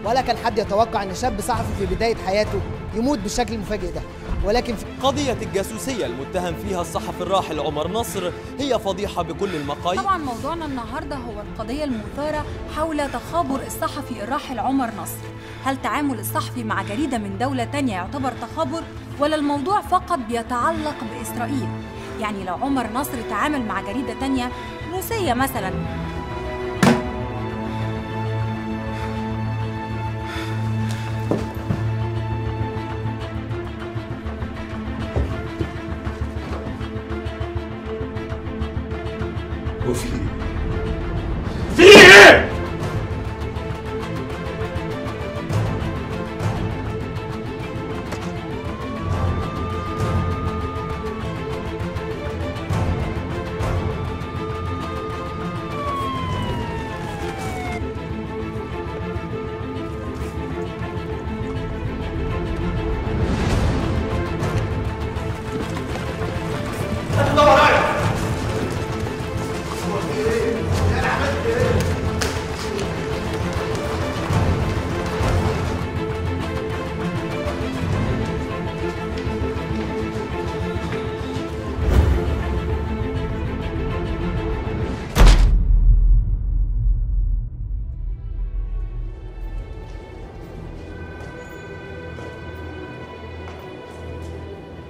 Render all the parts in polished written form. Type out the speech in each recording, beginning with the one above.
ولا كان حد يتوقع ان شاب صحفي في بدايه حياته يموت بالشكل المفاجئ ده. ولكن قضية الجاسوسية المتهم فيها الصحفي الراحل عمر نصر هي فضيحة بكل المقاييس. طبعا موضوعنا النهارده هو القضية المثارة حول تخابر الصحفي الراحل عمر نصر. هل تعامل الصحفي مع جريدة من دولة تانية يعتبر تخابر، ولا الموضوع فقط بيتعلق بإسرائيل؟ يعني لو عمر نصر تعامل مع جريدة تانية روسية مثلا، وفي ايه؟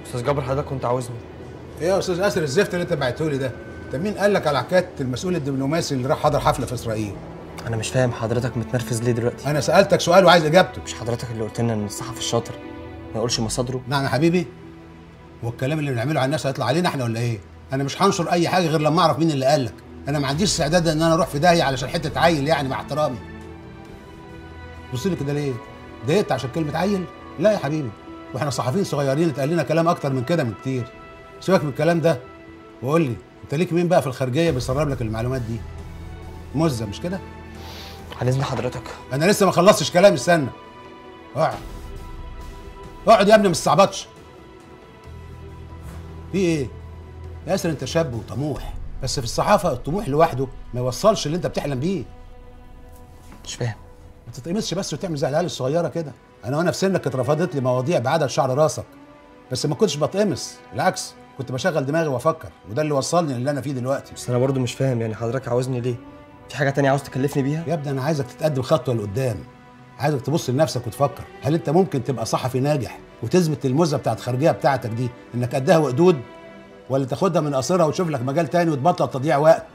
استاذ جابر، حضرتك كنت عاوزني؟ ايه يا استاذ اسر الزفت اللي انت بعته لي ده؟ انت مين قال لك على حكايه المسؤول الدبلوماسي اللي راح حضر حفله في اسرائيل؟ انا مش فاهم حضرتك متنرفز ليه دلوقتي؟ انا سالتك سؤال وعايز اجابته. مش حضرتك اللي قلت لنا ان الصحفي الشاطر ما يقولش مصادره؟ نعم يا حبيبي. والكلام اللي بنعمله على الناس هيطلع علينا احنا ولا ايه؟ انا مش هنشر اي حاجه غير لما اعرف مين اللي قال لك. انا ما عنديش استعداد ان انا اروح في داهيه علشان حته عيل، يعني مع احترامي. بص لي كده ليه؟ ضايقت عشان كلمه عيل؟ لا يا حبيبي، واحنا صحفيين صغيرين اتقال لنا كلام اكتر من كده من كتير. سيبك من الكلام ده وقول لي انت ليك مين بقى في الخارجيه بيسرب لك المعلومات دي؟ مزه مش كده؟ عن اذن حضرتك. انا لسه ما خلصتش كلامي، استنى. اقعد اقعد يا ابني، ما تستعبطش. في ايه؟ يا ياسر انت شاب وطموح، بس في الصحافه الطموح لوحده ما يوصلش اللي انت بتحلم بيه. مش فاهم. ما تتقمصش بس وتعمل زي العيال الصغيره كده. انا وانا في سنك اترفضت لي مواضيع بعدد شعر راسك، بس ما كنتش بتقمص، بالعكس كنت بشغل دماغي وافكر، وده اللي وصلني للي انا فيه دلوقتي. بس انا برضو مش فاهم، يعني حضرتك عاوزني ليه؟ في حاجه تانية عاوز تكلفني بيها؟ يا ابني انا عايزك تتقدم خطوه لقدام، عايزك تبص لنفسك وتفكر، هل انت ممكن تبقى صحفي ناجح وتثبت المزه بتاعت الخارجيه بتاعتك دي انك قدها وقدود، ولا تاخدها من قصرها وتشوف لك مجال تاني وتبطل تضييع وقت؟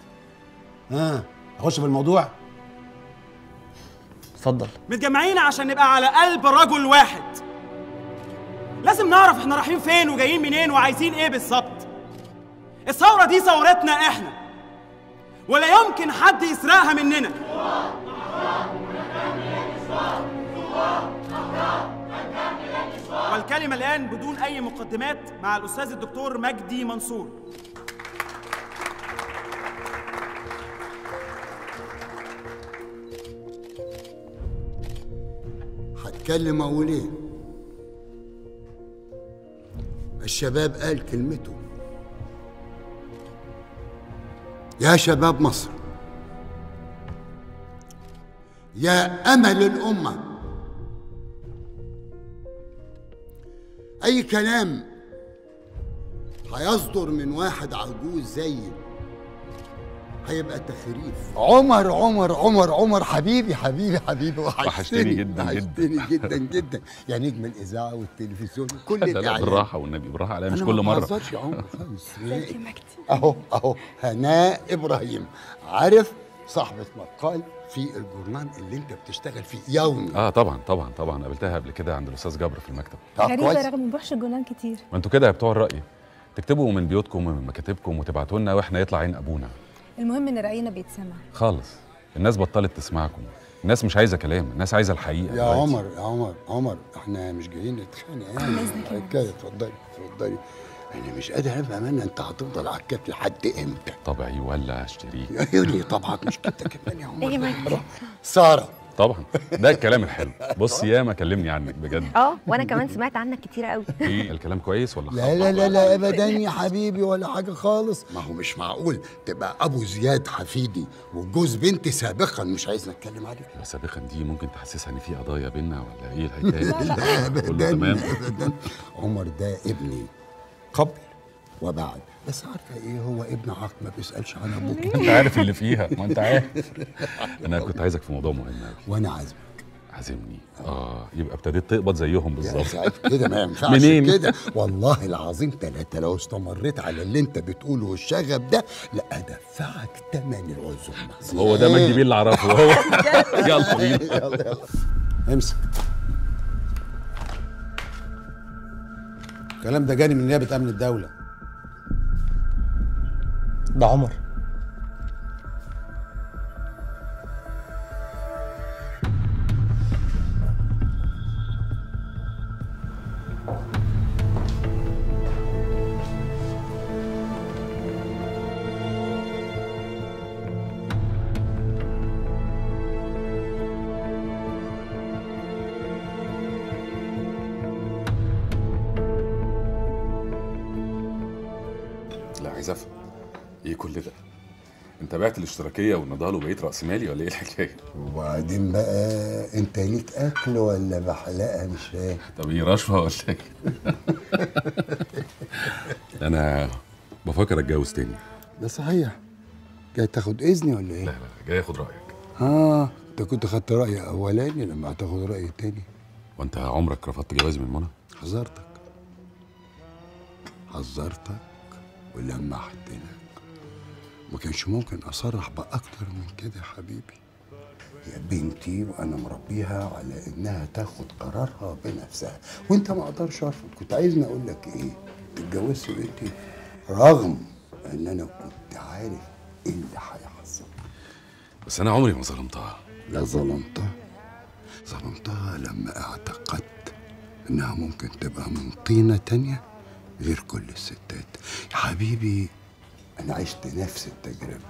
اخش في الموضوع؟ اتفضل. متجمعين عشان نبقى على قلب رجل واحد. لازم نعرف احنا رايحين فين وجايين منين وعايزين ايه بالظبط. الثورة دي ثورتنا احنا، ولا يمكن حد يسرقها مننا. والكلمة الآن بدون أي مقدمات مع الأستاذ الدكتور مجدي منصور. هتكلم أقول إيه؟ الشباب قال كلمته. يا شباب مصر، يا أمل الأمة، أي كلام هيصدر من واحد عجوز زيي هيبقى تخريف. عمر عمر عمر عمر حبيبي حبيبي حبيبي، وحشتني جدا وحشتني جدا جدا يا نجم الإذاعة والتلفزيون كل لا بالراحة والنبي، بالراحة عليا، مش كل مرة. أنا ما بهزرش يا عمر خالص. أهو هناء إبراهيم، عارف صاحبة مقال في الجورنال اللي أنت بتشتغل فيه يومي. طبعا قابلتها قبل كده عند الأستاذ جبر في المكتب. غريبة رغم ما بروحش الجورنال كتير. ما انتوا كده يا بتوع الرأي، تكتبوا من بيوتكم ومن مكاتبكم وتبعتوا لنا واحنا يطلع عين ابونا. المهم ان رأينا بيتسمع. خالص، الناس بطلت تسمعكم، الناس مش عايزه كلام، الناس عايزه الحقيقه. يا عمر يا عمر احنا مش جايين نتخانق يعني. كده اتفضلي. انا مش قادر افهم انت هتفضل على الكتف لحد امتى؟ طبعي ولا اشتريك؟ يقول لي طبعك مش كده كمان يا عمر. ايه مجدي؟ طبعا ده الكلام الحلو. بص ياما كلمني عنك بجد. وانا كمان سمعت عنك كتير قوي. ايه الكلام كويس ولا لا لا لا لا ابدا يا حبيبي ولا حاجه خالص. ما هو مش معقول تبقى ابو زياد حفيدي وجوز بنتي سابقا مش عايز نتكلم عليك. سابقا دي ممكن تحسسها ان في قضايا بينا ولا ايه الحكايه؟ لا ابدا ابدا. عمر ده ابني قبل وبعد، بس عارفه ايه، هو ابن عاق ما بيسالش عن ابوك. انت عارف اللي فيها، ما انت عارف. انا كنت عايزك في موضوع مهم قوي. وانا عازمك. عازمني؟ يبقى ابتديت تقبض زيهم بالظبط. كده ما ينفعش كده والله العظيم ثلاثة. لو استمريت على اللي انت بتقوله والشغب ده لا ادفعك ثمن العزومه. هو ده مجدي بيه اللي اعرفه. هو يلا بينا. يلا امسك. الكلام ده جاني من نيابه امن الدوله. ده عمر. لا عايز افهم ايه كل ده؟ انت بعت الاشتراكيه والنضال وبقيت راس مالي ولا ايه الحكايه؟ وبعدين بقى انت ليك اكل ولا بحلقه مش فاهم؟ طب ايه رشوه ولا ايه؟ انا بفكر اتجوز تاني. ده صحيح؟ جاي تاخد اذني ولا ايه؟ لا جاي اخد رايك. انت كنت خدت رايي اولاني لما هتاخد رايي تاني. وانت عمرك رفضت جوازي من منى؟ حذرتك ولمحت لك. ما كانش ممكن اصرح باكتر من كده يا حبيبي. يا بنتي وانا مربيها على انها تاخد قرارها بنفسها، وانت ما اقدرش ارفض. كنت عايزني اقول لك ايه؟ اتجوزت بنتي رغم ان انا كنت عارف ايه اللي هيحصل. بس انا عمري ما ظلمتها. لا ظلمتها لما اعتقدت انها ممكن تبقى من طينة تانية غير كل الستات. يا حبيبي انا عشت نفس التجربة،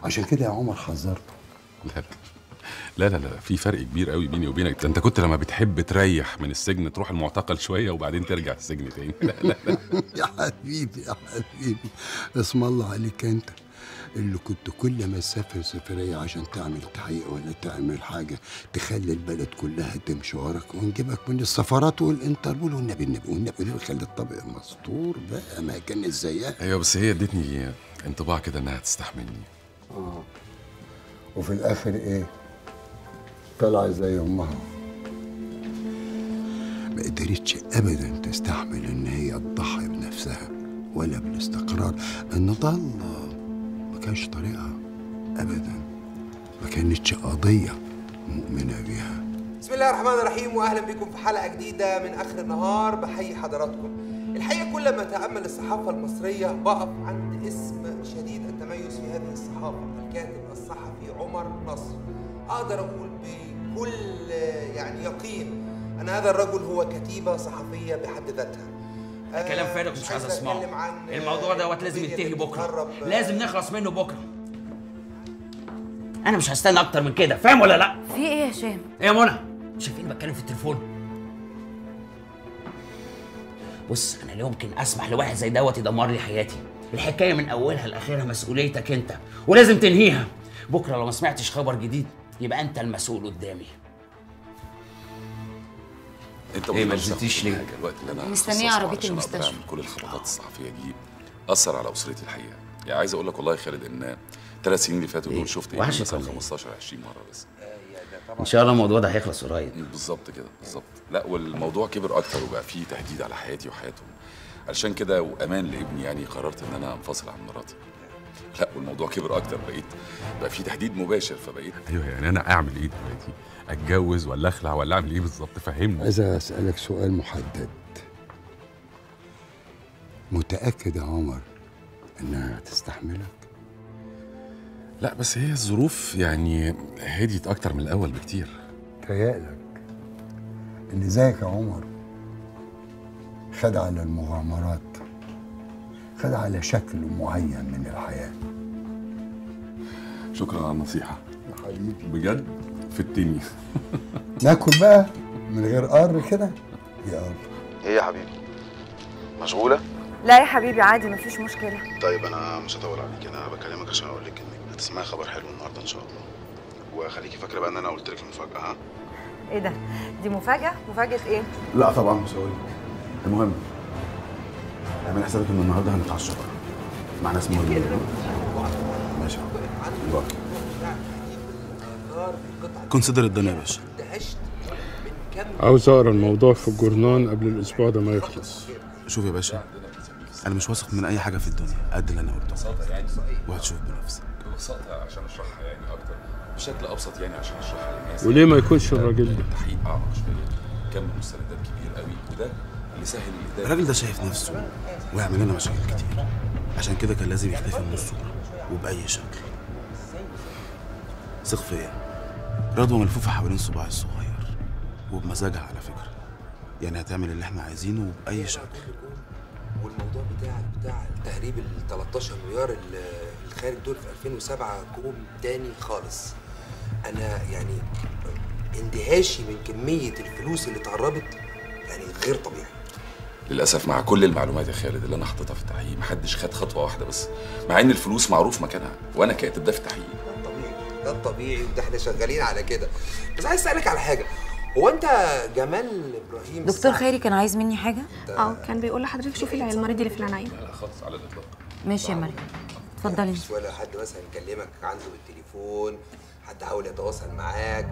عشان كده يا عمر حذرته. لا في فرق كبير قوي بيني وبينك. ده انت كنت لما بتحب تريح من السجن تروح المعتقل شويه وبعدين ترجع السجن تاني. لا يا حبيبي اسم الله عليك انت اللي كنت كل ما تسافر سفريه عشان تعمل تحقيق ولا تعمل حاجه تخلي البلد كلها تمشي وراك ونجيبك من السفارات والانتربول والنبي خلي الطبق مستور بقى ما كان زيها. ايوه بس هي ادتني انطباع كده انها تستحملني. وفي الاخر ايه؟ طلع زي امها. ما قدرتش ابدا تستحمل ان هي تضحي بنفسها ولا بالاستقرار. النضال ما كانش طريقها ابدا، ما كانتش قضيه مؤمنه بيها. بسم الله الرحمن الرحيم، واهلا بكم في حلقه جديده من اخر النهار. بحيي حضراتكم. الحقيقه كل ما اتامل الصحافه المصريه بقف عند اسم شديد التميز في هذه الصحافه، الكاتب الصحفي عمر نصر. اقدر اقول بكل يقين ان هذا الرجل هو كتيبه صحفيه بحد ذاتها. كلام فارغ مش عايز اسمعه. الموضوع دوت لازم ينتهي بكره، لازم نخلص منه بكره. انا مش هستنى اكتر من كده، فاهم ولا لا؟ في ايه يا هشام؟ ايه يا منى؟ شايفين بتكلم في التليفون؟ بص انا لا يمكن اسمح لواحد زي دوت يدمر لي حياتي. الحكايه من اولها لاخرها مسؤوليتك انت، ولازم تنهيها. بكره لو ما سمعتش خبر جديد يبقى انت المسؤول قدامي. انت ايه ما نزلتيش ليه؟ الوقت اللي انا مستنيه عربيه المستشفى. كل الخبطات الصحفيه دي اثر على اسرتي الحقيقه. يعني عايز اقول لك والله يا خالد ان 3 سنين اللي فاتوا دول شفت مثلا 15 20 مره بس. ان شاء الله الموضوع ده هيخلص قريب. بالظبط كده بالظبط. لا والموضوع كبر اكتر وبقى فيه تهديد على حياتي وحياتهم. علشان كده وامان لابني يعني قررت ان انا انفصل عن مراتي. لا والموضوع كبر اكتر، بقى فيه تهديد مباشر فبقيت. ايوه يعني انا اعمل ايه دلوقتي؟ اتجوز ولا اخلع ولا اعمل ايه بالظبط؟ فهمني. عايز اسالك سؤال محدد. متاكد يا عمر انها هتستحملك؟ لا بس هي الظروف يعني هديت اكتر من الاول بكتير. تهيألك اللي زيك يا عمر خد على المغامرات، خد على شكل معين من الحياه. شكرا على النصيحه يا حبيبي. بجد في الدنيا. ناكل بقى من غير قر كده؟ يلا. ايه يا حبيبي؟ مشغولة؟ لا يا حبيبي عادي مفيش مشكلة. طيب انا مش هطول عليك، انا بكلمك عشان اقول لك انك هتسمعي خبر حلو النهارده ان شاء الله. وخليكي فاكرة بقى ان انا قلت لك المفاجأة، ها؟ ايه ده؟ دي مفاجأة؟ مفاجأة ايه؟ لا طبعا مش هقول لك. المهم اعملي حسابك ان النهارده هنتعشى بره مع ناس مهمين. ماشي باي. كونسيدر الدنيا يا باشا. عاوز اقرا الموضوع في الجورنان قبل الاسبوع ده ما يخلص. شوف يا باشا، انا مش واثق من اي حاجه في الدنيا قد اللي انا قلته، وهتشوف بنفسك. ببساطه عشان اشرحها يعني اكتر بشكل ابسط، يعني عشان اشرحها للناس. وليه ما يكونش الراجل ده؟ تحقيق اعمق شويه، كم مستندات كبير قوي، وده اللي سهل الاداره. الراجل ده شايف نفسه ويعمل لنا مشاكل كتير، عشان كده كان لازم يختفي من الصوره وباي شكل. ثق فيا، رضوى ملفوفه حوالين صباعي الصغير وبمزاجها على فكره، يعني هتعمل اللي احنا عايزينه وباي شكل. والموضوع بتاع تهريب ال 13 مليار الخارج دول في 2007 كوم تاني خالص. انا يعني اندهاشي من كميه الفلوس اللي اتهربت يعني غير طبيعي. للاسف مع كل المعلومات يا خالد اللي انا حاططها في التحقيق محدش خد خطوه واحده بس، مع ان الفلوس معروف مكانها وانا كاتب ده في التحقيق. ده الطبيعي وده احنا شغالين على كده. بس عايز اسالك على حاجه، هو انت جمال ابراهيم دكتور خيري كان عايز مني حاجه؟ كان بيقول لحضرتك شوفي المريض اللي في العنايه. لا خالص على الاطلاق. ماشي يا مريم، اتفضلي. مش ولا حد مثلا يكلمك عنده بالتليفون، حد حاول يتواصل معاك؟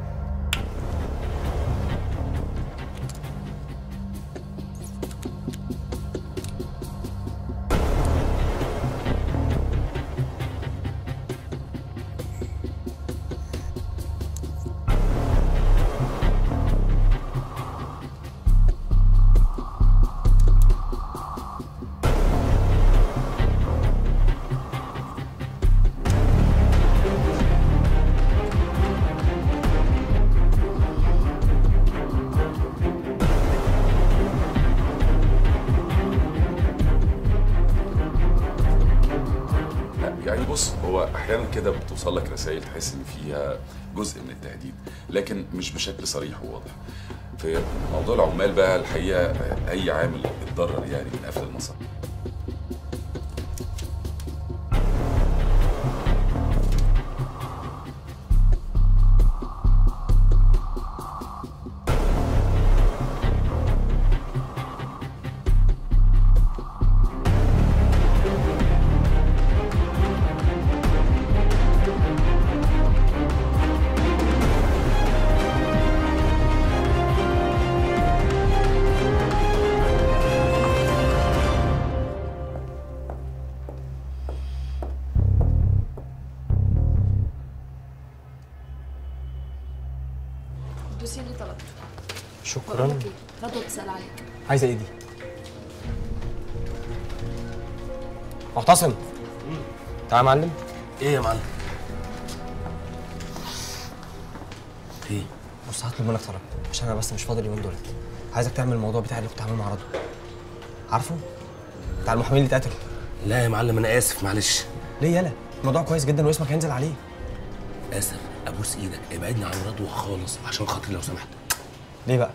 يعني بص، هو احيانا كده بتوصل لك رسائل تحس ان فيها جزء من التهديد، لكن مش بشكل صريح وواضح. في موضوع العمال بقى الحقيقه اي عامل اتضرر يعني من قفل المصانع. الدوسيه اللي طلبته. شكرا. رضوى بتسأل عليك. عايزه ايه دي؟ معتصم تعال يا معلم. ايه يا معلم؟ ايه؟ بص هطلب منك طلب عشان انا بس مش فاضي اليومين دول. عايزك تعمل الموضوع بتاع اللي كنت عامله مع رضوى. عارفه؟ بتاع المحامين اللي اتقتلوا. لا يا معلم انا اسف معلش. ليه يالا؟ الموضوع كويس جدا واسمك هينزل عليه. اسف، ابوس ايدك ابعدني عن رضوى خالص عشان خاطري لو سمحت. ليه بقى؟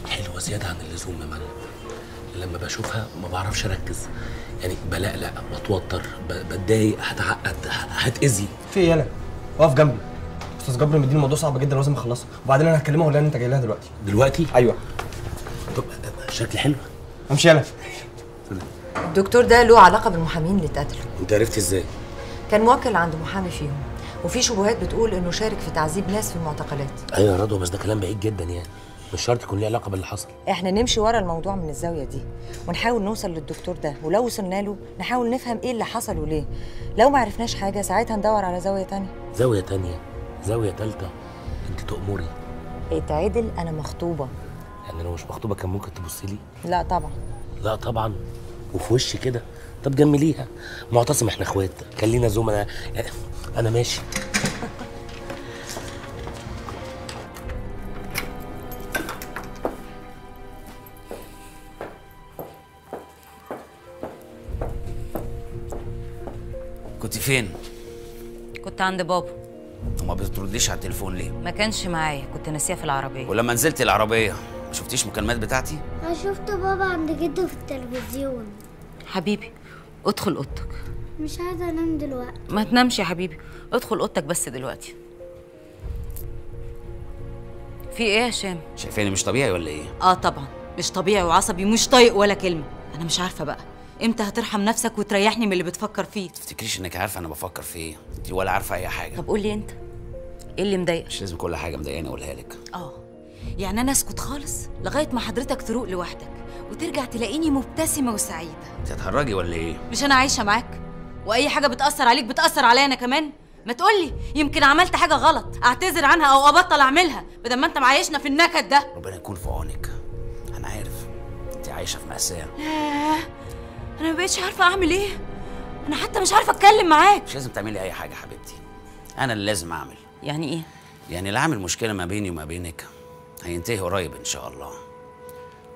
حلوه زياده عن اللزوم يا معلم. لما بشوفها ما بعرفش اركز، يعني بلقلق بتوتر بتضايق هتعقد هتاذي. في ايه يالا؟ واقف جنبي. استاذ جبر مديني الموضوع صعب جدا لازم اخلصه، وبعدين انا هكلمها واقول لها ان انت جاي لها دلوقتي. دلوقتي؟ ايوه. طب شكل حلو. امشي يالا. الدكتور ده له علاقه بالمحامين اللي اتقتلوا. انت عرفت ازاي؟ كان موكل عند محامي فيهم، وفي شبهات بتقول انه شارك في تعذيب ناس في المعتقلات. ايوه يا رضوى بس ده كلام بعيد جدا يعني، مش شرط يكون ليه علاقه باللي حصل. احنا نمشي ورا الموضوع من الزاويه دي ونحاول نوصل للدكتور ده، ولو وصلنا له نحاول نفهم ايه اللي حصل وليه. لو ما عرفناش حاجه ساعتها ندور على زاويه تانية. زاويه تانية؟ زاويه تالتة؟ انت تأمري. اتعدل انا مخطوبه. يعني لو مش مخطوبه كان ممكن تبصي لي؟ لا طبعا. لا طبعا وفي وشي كده. طب جمليها. معتصم احنا اخوات، كان لينا زملاء. انا ماشي. كنت فين؟ كنت عند بابا. وما بترديش على التليفون ليه؟ ما كانش معايا، كنت ناسيها في العربيه. ولما نزلت العربيه ما شفتيش المكالمات بتاعتي؟ انا شفت بابا عند جده في التلفزيون. حبيبي ادخل اوضتك. مش عايزه انام دلوقتي. ما تنامش يا حبيبي، ادخل اوضتك بس دلوقتي. في ايه يا هشام؟ شايفاني مش طبيعي ولا ايه؟ طبعا مش طبيعي وعصبي، مش طايق ولا كلمه. انا مش عارفه بقى امتى هترحم نفسك وتريحني من اللي بتفكر فيه. تفتكريش انك عارفه انا بفكر في ايه؟ انت ولا عارفه اي حاجه. طب قول لي انت ايه اللي مضايقك؟ مش لازم كل حاجه مضايقاني اقولها لك. يعني انا اسكت خالص لغايه ما حضرتك تروق لوحدك وترجع تلاقيني مبتسمه وسعيده. انت هتهرجي ولا ايه؟ مش انا عايشه معاك واي حاجه بتاثر عليك بتاثر عليا انا كمان؟ ما تقولي يمكن عملت حاجه غلط اعتذر عنها او ابطل اعملها بدل ما انت معايشنا في النكد ده. ربنا يكون في عونك. انا عارف انت عايشه في مأساة. انا ما بقتش عارفه اعمل ايه. انا حتى مش عارفه اتكلم معاك. مش لازم تعملي اي حاجه حبيبتي، انا اللي لازم اعمل. يعني ايه؟ يعني اللي عامل مشكله ما بيني وما بينك هينتهي قريب ان شاء الله،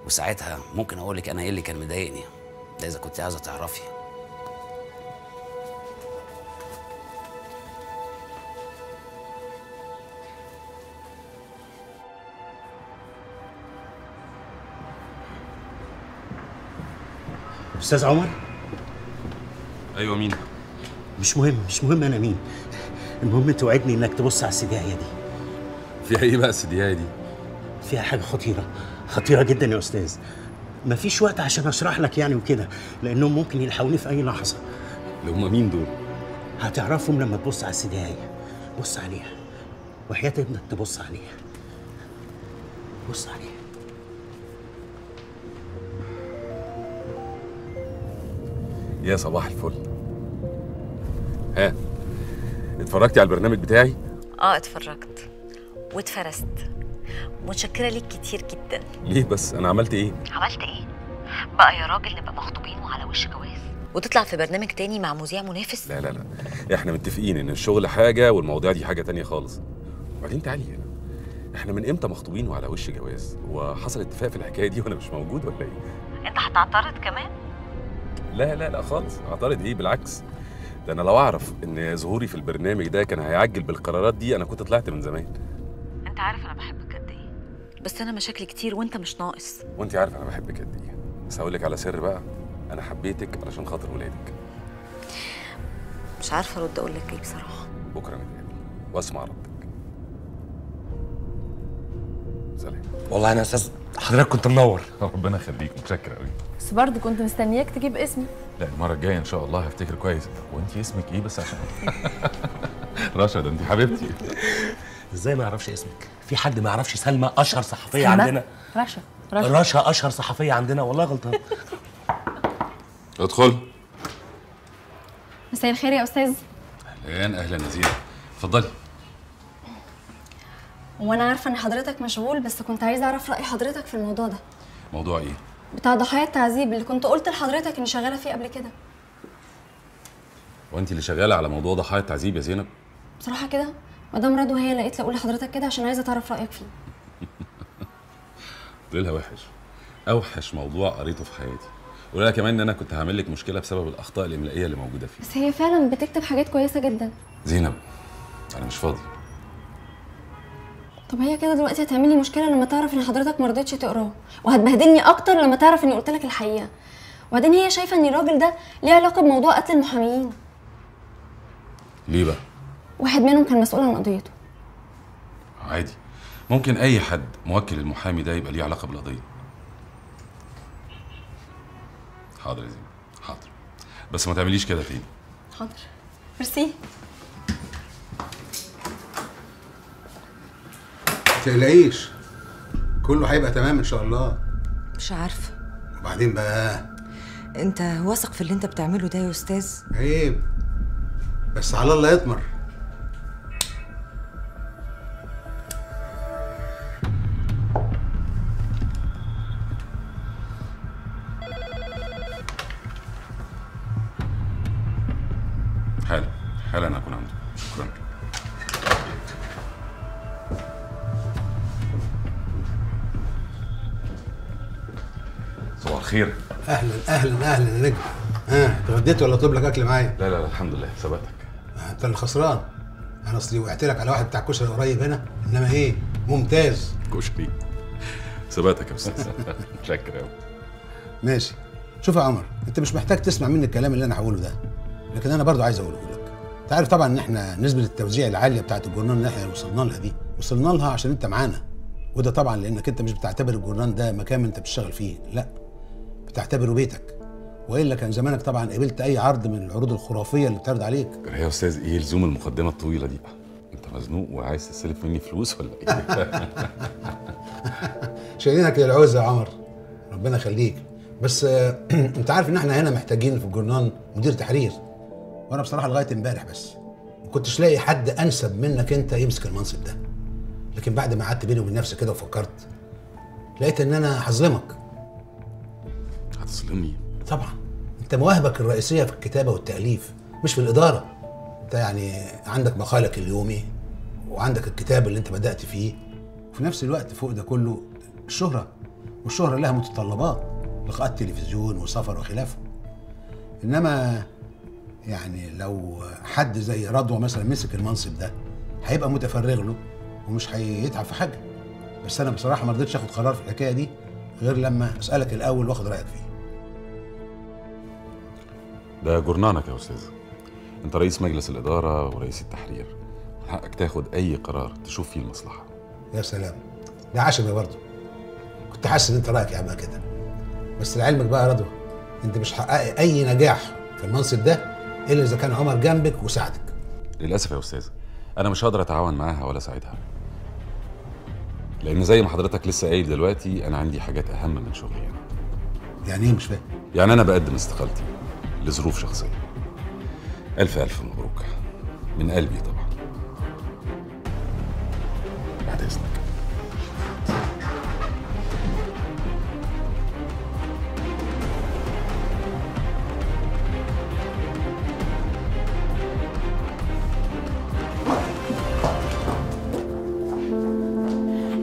وساعتها ممكن اقول لك انا ايه اللي كان مضايقني، ده اذا كنت عايزه تعرفي. استاذ عمر؟ ايوه مين؟ مش مهم انا مين. المهم توعدني انك تبص على السدايه دي. فيها ايه بقى السدايه دي؟ فيها حاجه خطيره جدا يا استاذ. مفيش وقت عشان اشرح لك يعني وكده، لانهم ممكن يلحقوني في اي لحظه. اللي هم مين دول؟ هتعرفهم لما تبص على السدايه. بص عليها وحياة ابنك تبص عليها. بص عليها. يا صباح الفل. ها اتفرجتي على البرنامج بتاعي؟ اتفرجت واتفرست. متشكره ليك كتير جدا. ليه بس؟ انا عملت ايه؟ عملت ايه؟ بقى يا راجل نبقى مخطوبين وعلى وش جواز وتطلع في برنامج تاني مع مذيع منافس؟ لا لا لا، احنا متفقين ان الشغل حاجه والمواضيع دي حاجه تانية خالص. وبعدين تعالي هنا، احنا من امتى مخطوبين وعلى وش جواز؟ وحصل اتفاق في الحكايه دي وانا مش موجود ولا ايه؟ انت هتعترض كمان؟ لا لا لا خالص. اعترض ايه؟ بالعكس، ده انا لو اعرف ان ظهوري في البرنامج ده كان هيعجل بالقرارات دي انا كنت طلعت من زمان. انت عارف انا بحبك قد ايه، بس انا مشاكلي كتير وانت مش ناقص. وانت عارف انا بحبك قد ايه. بس هقول لك على سر بقى، انا حبيتك علشان خاطر ولادك. مش عارفه ارد اقول لك ايه بصراحه. بكره نتقابل واسمع ردك. سلام. والله انا استاذ حضرتك كنت منور. ربنا يخليك، متشكر قوي. بس برضه كنت مستنياك تجيب اسمي. لا المره الجايه ان شاء الله هفتكر كويس. وانت اسمك ايه بس عشان رشا؟ ده انت حبيبتي. ازاي ما يعرفش اسمك؟ في حد ما يعرفش سلمى اشهر صحفيه سلمى؟ عندنا؟ رشا اشهر صحفيه عندنا، والله غلطان. ادخل. مساء الخير يا استاذ. اهلا اهلا نزيله، اتفضلي. وانا عارفه ان حضرتك مشغول، بس كنت عايزه اعرف راي حضرتك في الموضوع ده. موضوع ايه؟ بتاع ضحايا التعذيب اللي كنت قلت لحضرتك اني شغاله فيه قبل كده. وانت اللي شغاله على موضوع ضحايا التعذيب يا زينب؟ بصراحه كده مدام رضوى هي اللي قالت لي اقول لحضرتك كده عشان عايزه تعرف رايك فيه. قولي لها وحش، اوحش موضوع قريته في حياتي. قولي لها كمان ان انا كنت هعمل لك مشكله بسبب الاخطاء الاملائيه اللي موجوده فيه. بس هي فعلا بتكتب حاجات كويسه جدا. زينب انا مش فاضي. طب هي كده دلوقتي هتعملي مشكله لما تعرف ان حضرتك ما رضيتش تقراه، وهتبهدلني اكتر لما تعرف اني قلت لك الحقيقه. وبعدين هي شايفه ان الراجل ده ليه علاقه بموضوع قتل المحاميين. ليه بقى؟ واحد منهم كان مسؤول عن قضيته. عادي، ممكن اي حد موكل المحامي ده يبقى ليه علاقه بالقضيه. حاضر يا زينب، حاضر، بس ما تعمليش كده تاني. حاضر. ميرسي. متقلقيش، كله هيبقى تمام ان شاء الله. مش عارفه. وبعدين بقى انت واثق في اللي انت بتعمله ده يا استاذ؟ عيب، بس على الله يطمر. حالا انا هكون عنده. شكرا. صباح الخير. اهلا اهلا اهلا يا نجم. اتغديت ولا اطلب لك اكل معايا؟ لا لا لا الحمد لله، سبقتك. انت اللي خسران. انا اصلي وقعت لك على واحد بتاع كشري قريب هنا، انما ايه ممتاز. كشري ثباتك يا استاذ. متشكر قوي. ماشي. شوف يا عمر، انت مش محتاج تسمع مني الكلام اللي انا هقوله ده، لكن انا برضو عايز اقوله لك. انت عارف طبعا ان احنا نسبه التوزيع العاليه بتاعت الجورنال اللي احنا وصلنا لها دي وصلنا لها عشان انت معانا، وده طبعا لانك انت مش بتعتبر الجورنال ده مكان انت بتشتغل فيه، لا بتعتبره بيتك، والا كان زمانك طبعا قبلت اي عرض من العروض الخرافيه اللي بتعرض عليك. يا استاذ ايه لزوم المقدمه الطويله دي؟ انت مزنوق وعايز تستلف مني فلوس ولا ايه؟ شايلينك للعوزه يا عمر، ربنا يخليك. بس انت عارف ان احنا هنا محتاجين في الجورنال مدير تحرير، وانا بصراحه لغايه امبارح بس ما كنتش لاقي حد انسب منك انت يمسك المنصب ده، لكن بعد ما قعدت بيني وبين نفسي كده وفكرت لقيت ان انا هظلمك. هتظلمني؟ طبعا انت مواهبك الرئيسيه في الكتابه والتاليف مش في الاداره. انت يعني عندك مقالك اليومي وعندك الكتاب اللي انت بدات فيه، وفي نفس الوقت فوق ده كله الشهره، والشهره لها متطلبات، لقاءات تلفزيون وسفر وخلافه. انما يعني لو حد زي رضوى مثلا مسك المنصب ده هيبقى متفرغ له ومش هيتعب في حاجه. بس انا بصراحه ما رضيتش اخد قرار في الحكايه دي غير لما اسالك الاول واخد رايك فيه. ده جورنانك يا استاذ، انت رئيس مجلس الاداره ورئيس التحرير، حقك تاخد اي قرار تشوف فيه المصلحه. يا سلام، ده عشمي برضه. كنت حاسس ان انت رايك يبقى كده، بس لعلمك بقى يا رضوى انت مش هتحققي اي نجاح في المنصب ده الا اذا كان عمر جنبك وساعدك. للاسف يا استاذ انا مش هقدر اتعاون معاها ولا اساعدها، لان زي ما حضرتك لسه قايل دلوقتي انا عندي حاجات اهم من شغلي هنا. يعني ايه؟ مش فاهم. يعني انا بقدم استقالتي لظروف شخصيه. الف الف مبروك من قلبي طبعا. بعد اذنك.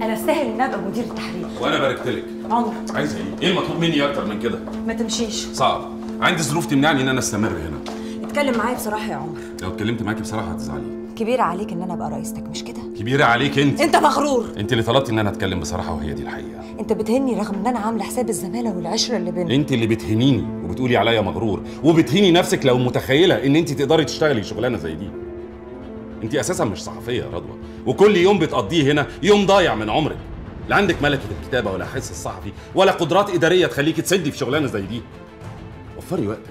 انا استاهل ان ابقى مدير التحرير. وانا باركت لك. عمر عايزه ايه؟ ايه المطلوب مني اكتر من كده؟ ما تمشيش. صعب، عندي ظروف تمنعني ان انا استمر هنا. اتكلم معايا بصراحه يا عمر. لو اتكلمت معاكي بصراحه هتزعلي. كبيره عليك ان انا ابقى رئيستك مش كده؟ كبيره عليك انت. انت مغرور. انت اللي طلبتي ان انا اتكلم بصراحه وهي دي الحقيقه. انت بتهني رغم ان انا عامله حساب الزماله والعشره اللي بيننا. انت اللي بتهنيني وبتقولي عليا مغرور، وبتهيني نفسك لو متخيله ان انت تقدري تشتغلي شغلانه زي دي. انت اساسا مش صحفيه يا رضوى، وكل يوم بتقضيه هنا يوم ضايع من عمرك. لا عندك ملكه الكتابه ولا حس الصحفي ولا قدرات اداريه تخليكي تسدي في شغلانه زي دي. وفري وقتك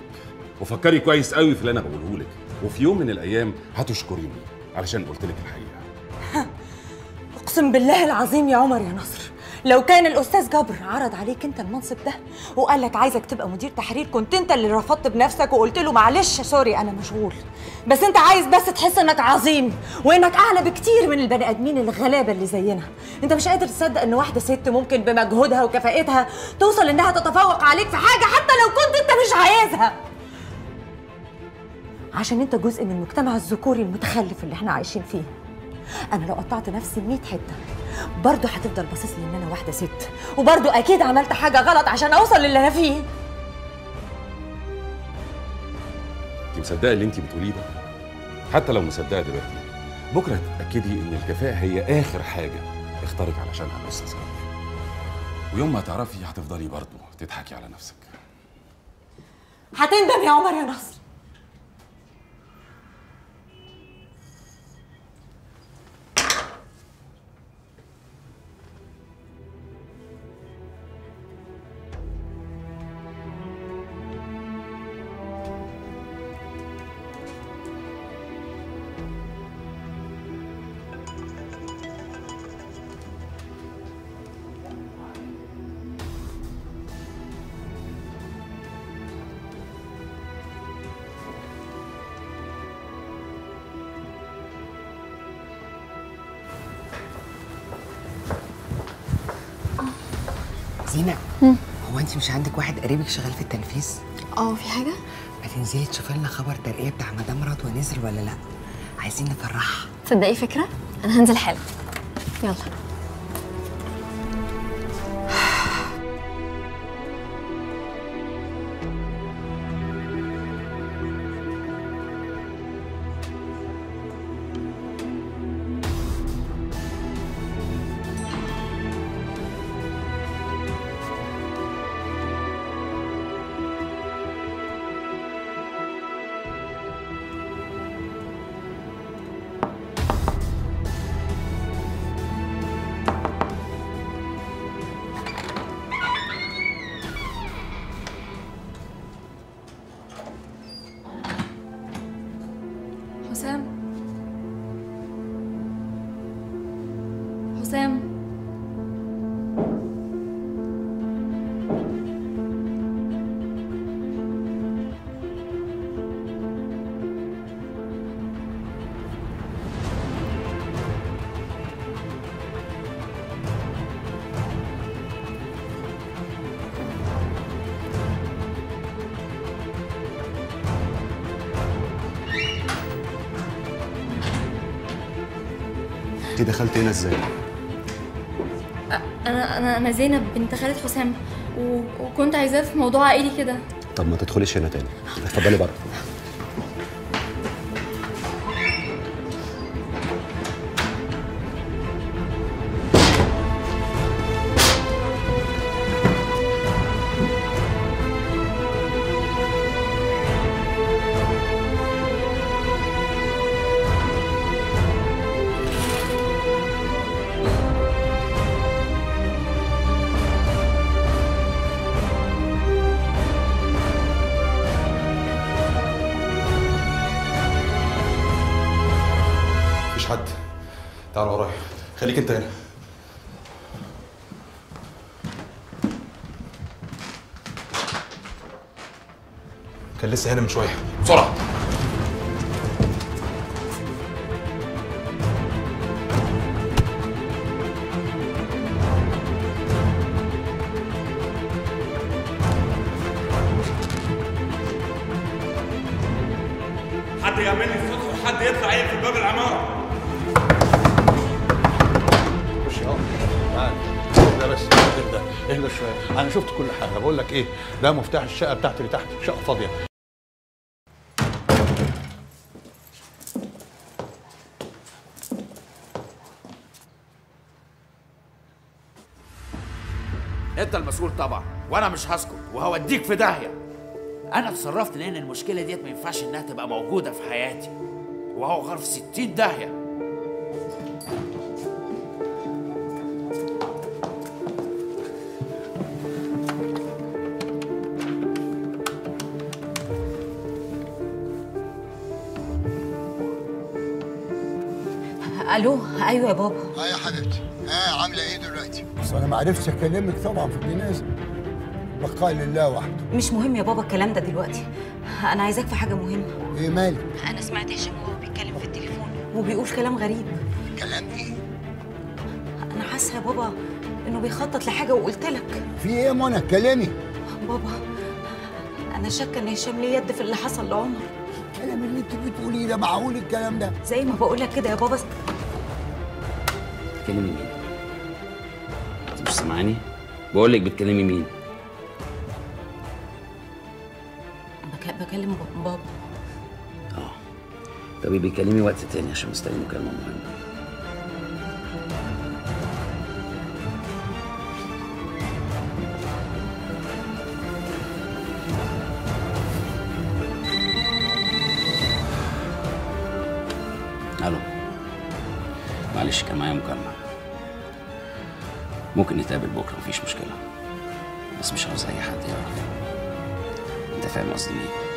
وفكري كويس قوي في اللي انا بقوله لك، وفي يوم من الايام هتشكريني علشان قلت لك الحقيقه. اقسم بالله العظيم يا عمر يا نصر، لو كان الاستاذ جابر عرض عليك انت المنصب ده وقال لك عايزك تبقى مدير تحرير كنت انت اللي رفضت بنفسك وقلت له معلش سوري انا مشغول. بس انت عايز بس تحس انك عظيم وانك اعلى بكتير من البني ادمين الغلابه اللي زينا. انت مش قادر تصدق ان واحده ست ممكن بمجهودها وكفاءتها توصل انها تتفوق عليك في حاجه حتى لو كنت انت مش عايزها، عشان انت جزء من المجتمع الذكوري المتخلف اللي احنا عايشين فيه. انا لو قطعت نفسي 100 حته برضه هتفضل باصص لي ان انا واحده ست، وبرضه اكيد عملت حاجه غلط عشان اوصل للي انا فيه. انت مصدقه اللي انت بتقوليه ده؟ حتى لو مصدقه دلوقتي بكره تتاكدي ان الكفاءه هي اخر حاجه اختارك علشانها الاستاذ جابر، ويوم ما تعرفي هتفضلي برضه تضحكي على نفسك. هتندم يا عمر يا نصر. زينة، هو انت مش عندك واحد قريبك شغال في التنفيذ؟ في حاجه؟ ما تنزلي تشوفي لنا خبر ترقيه بتاع مدام رضوى نزل ولا لا؟ عايزين نفرحها. تصدقي فكره؟ انا هنزل حالا. يلا. حسام حسام انت دخلت هنا ازاي؟ انا زينب بنت خالة حسام وكنت عايزاه في موضوع عائلي كده. طب ما تدخليش هنا تاني، اتفضلي بره. حد. تعال ورايا، خليك انت هنا. كان لسه هنا من شويه، بسرعه. حد يعمل لي السطح وحد يطلع يقفل باب العماره. ده بس اهدى شويه، انا شفت كل حاجه. بقول لك ايه، ده مفتاح الشقه بتاعتي اللي تحت، شقه فاضيه. انت المسؤول طبعا، وانا مش هسكت وهوديك في داهيه. انا اتصرفت لان المشكله ديت ما ينفعش انها تبقى موجوده في حياتي، وهو غرف 60 داهيه. الو، ايوه يا بابا. يا حبيبتي، عامله ايه دلوقتي؟ بس انا ما عرفتش اكلمك طبعا في الجنازه، بقاء لله وحده. مش مهم يا بابا الكلام ده دلوقتي، انا عايزاك في حاجه مهمه. ايه مالك؟ انا سمعت هشام وهو بيتكلم في التليفون وبيقول كلام غريب. كلام ايه؟ انا حاسه يا بابا انه بيخطط لحاجه وقلت لك. في ايه يا منى؟ كلمي. بابا انا شاكه ان هشام ليه يد في اللي حصل لعمر. الكلام اللي انت بتقوليه ده معقول الكلام ده؟ زي ما بقول لك كده يا بابا. بتكلمي مين؟ انت مش سامعاني؟ بقول لك بتكلمي مين؟ بكلم بابا. طب بيكلمي وقت تاني عشان مستني مكالمه مهمه. الو، معلش كان معايا مكالمه. ممكن نتقابل بكره، مفيش مشكله، بس مش عاوز اي حد يعرف. انت فاهم قصدي ايه؟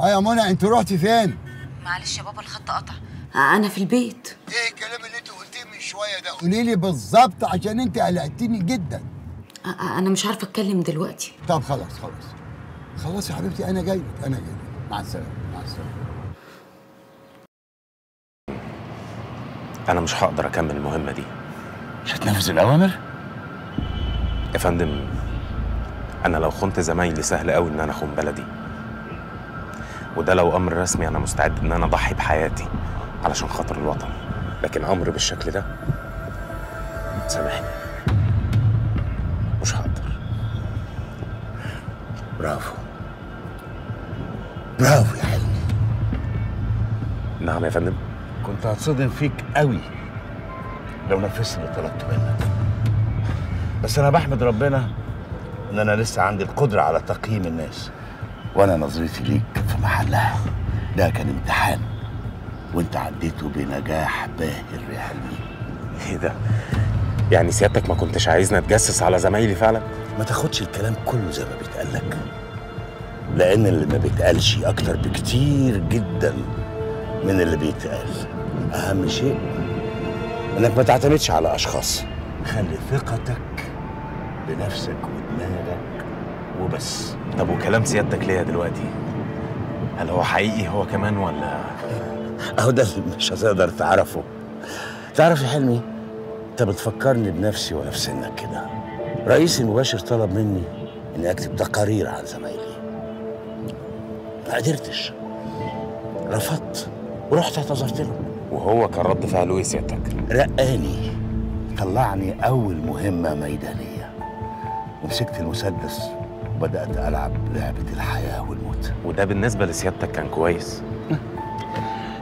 يا منى، انت رحتي فين؟ معلش يا بابا الخط قطع. انا في البيت. ايه الكلام اللي انت قلتيه من شويه ده؟ قولي لي بالظبط عشان انت قلقتيني جدا. انا مش عارفه اتكلم دلوقتي. طب خلاص خلاص يا حبيبتي، انا جاي لك. مع السلامه. انا مش هقدر اكمل المهمه دي. مش هتنفذ الاوامر؟ يا فندم، انا لو خنت زمايلي سهل قوي ان انا اخون بلدي، وده لو امر رسمي انا مستعد ان انا اضحي بحياتي علشان خاطر الوطن، لكن امر بالشكل ده سامحني، مش هقدر. برافو يا حلمي. نعم يا فندم. كنت هتصدم فيك قوي لو نفذت اللي طلبته منك، بس انا بحمد ربنا ان انا لسه عندي القدره على تقييم الناس، وانا نظرتي ليك في محلها. ده كان امتحان وانت عديته بنجاح باهر يا حلمي. ايه ده؟ يعني سيادتك ما كنتش عايزني اتجسس على زمايلي فعلا؟ ما تاخدش الكلام كله زي ما بيتقالك، لان اللي ما بيتقالش اكتر بكتير جدا من اللي بيتقال. اهم شيء انك ما تعتمدش على اشخاص، خلي ثقتك بنفسك ودماغك وبس. طب وكلام سيادتك ليا دلوقتي هل هو حقيقي هو كمان ولا؟ اهو ده اللي مش هتقدر تعرفه. تعرف يا حلمي، انت بتفكرني بنفسي وانا في سنك كده. رئيسي المباشر طلب مني اني اكتب تقارير عن زمايلي، ما قدرتش، رفضت ورحت اعتذرت له. وهو كان رد فعله ايه سيادتك؟ رقاني، طلعني اول مهمه ميدانيه، ومسكت المسدس وبدات العب لعبه الحياه والموت. وده بالنسبه لسيادتك كان كويس؟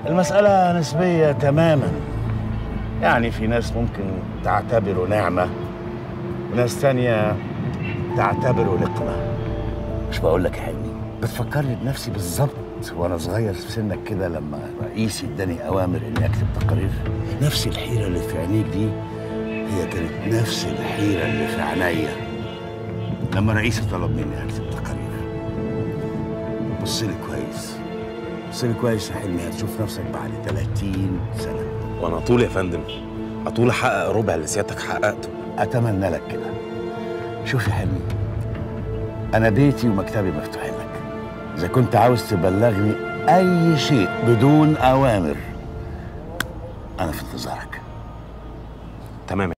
المساله نسبيه تماما، يعني في ناس ممكن تعتبره نعمه وناس تانية تعتبره نقمه. مش بقول لك يا حلمي، بتفكرني بنفسي بالظبط وانا صغير في سنك كده، لما رئيسي اداني اوامر اني اكتب تقارير. نفس الحيره اللي في عينيك دي هي كانت نفس الحيره اللي في عينيا لما رئيسي طلب مني اكتب تقارير. بص لي كويس، بص لي كويس يا حلمي، هتشوف نفسك بعد 30 سنه. وانا طول يا فندم اطول احقق ربع اللي سيادتك حققته. اتمنى لك كده. شوف يا حلمي، انا بيتي ومكتبي مفتوحين لك، إذا كنت عاوز تبلغني أي شيء بدون أوامر أنا في انتظارك. تمام.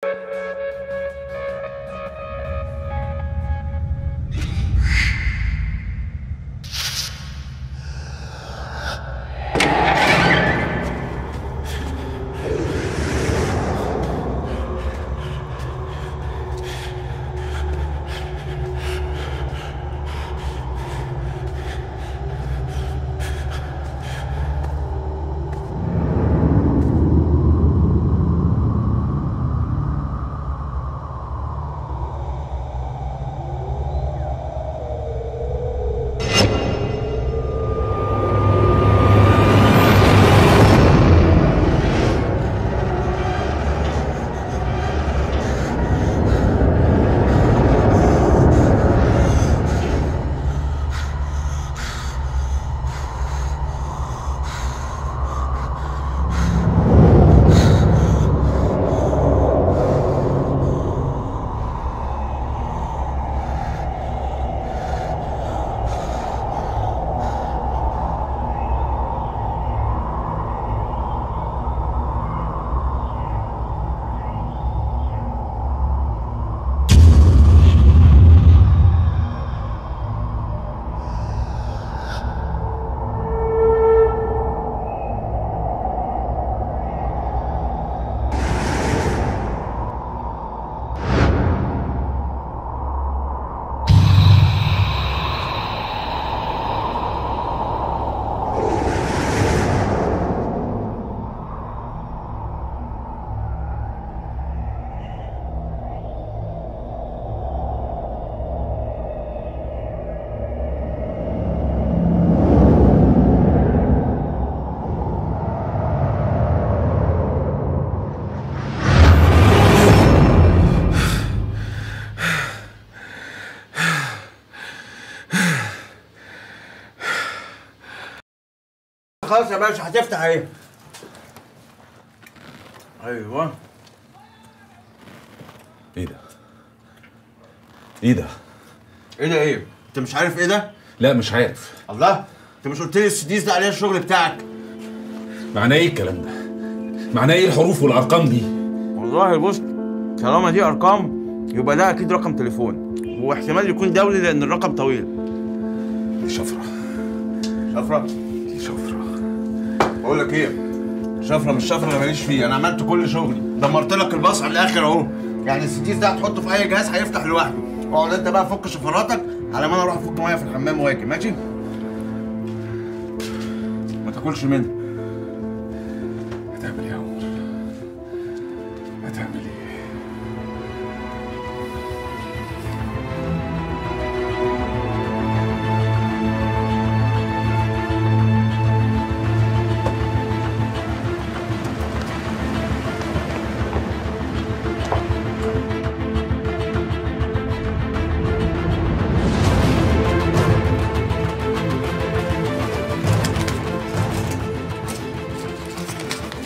خلاص يا باشا، هتفتح ايه؟ ايوه. ايه ده؟ ايه ده؟ ايه ده ايه؟ انت مش عارف ايه ده؟ لا مش عارف. الله، انت مش قلت لي السديس ده عليها الشغل بتاعك؟ معناه ايه الكلام ده؟ معناه ايه الحروف والارقام دي؟ والله بص، طالما دي ارقام يبقى ده اكيد رقم تليفون، واحتمال يكون دولي لان الرقم طويل. دي شفره. شفره؟ دي شفره. بقول لك ايه؟ شفره مش شفره، انا ماليش فيه، انا عملت كل شغلي، دمرت لك الباص على الاخر اهو. يعني السديس ده هتحطه في اي جهاز هيفتح لوحده، اقعد انت بقى فك شفراتك على ما انا اروح افك ميه في الحمام واجي، ماشي؟ ما تاكلش منه. هتعمل ايه يا عمر؟ هتعمل ايه؟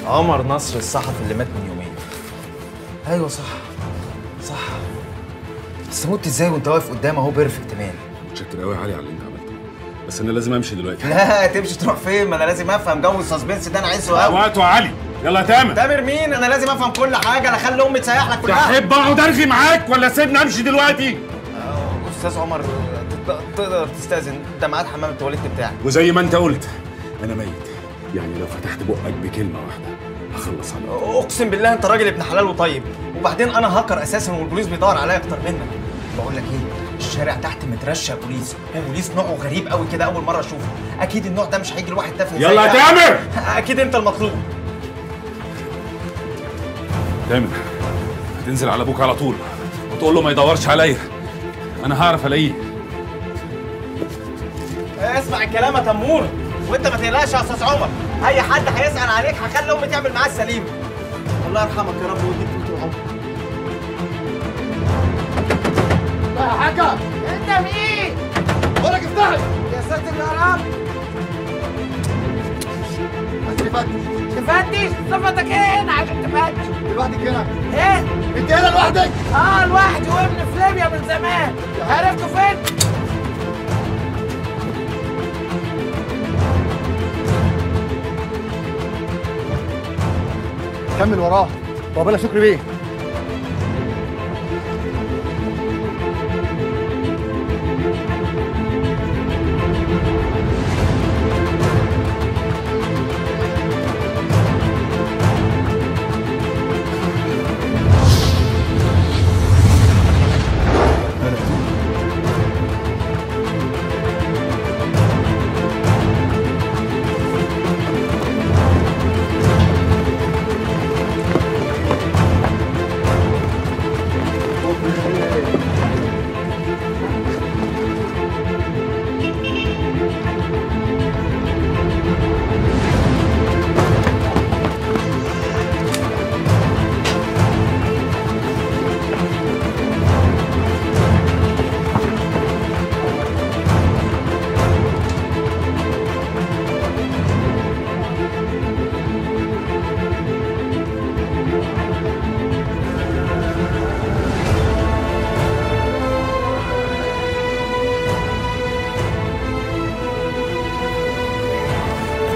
عمر نصر الصحفي اللي مات من يومين. ايوه صح. بس مت ازاي وانت واقف قدام اهو بيرفكت مان. متشكر قوي يا علي على اللي انت عملته، بس انا لازم امشي دلوقتي. لا تمشي تروح فين؟ ما انا لازم افهم جو السسبنس ده، انا عايزه قوي. وقته يا علي. يلا يا تامر. تامر مين؟ انا لازم افهم كل حاجه، انا اخلي امي تسيح لك كلها. تحب اقعد ارغي معاك ولا سيبني امشي دلوقتي؟ استاذ عمر تقدر تستاذن، ده ميعاد حمام التواليت بتاعي. وزي ما انت قلت انا ميت، يعني لو فتحت بقك بكلمه واحده هخلص عليك. اقسم بالله انت راجل ابن حلال وطيب، وبعدين انا هاكر اساسا والبوليس بيدور عليا اكتر منك. بقول لك ايه، الشارع تحت مترشى بوليس، وبوليس نوعه غريب قوي كده، اول مره اشوفه. اكيد النوع ده مش هيجي لواحد تافه. يلا يا تامر. اكيد انت المطلوب. تامر هتنزل على ابوك على طول وتقول له ما يدورش عليا، انا هعرف الاقيه. اسمع الكلام يا تمور، وانت ما تقلقش يا استاذ عمر، اي حد هيسال عليك هخلي امي تعمل معاه السليم. الله يرحمك يا رب ويديك طول العمر. يا حاجه انت مين؟ بقول لك افتحي يا ساتر يا رب. تفتش؟ صفتك ايه هنا عشان تفتش؟ لوحدك هنا؟ ايه؟ انت هنا لوحدك؟ لوحدي، وابن في ليبيا من زمان. عرفتوا فين؟ كمل وراه. وقابلها شكري بيه.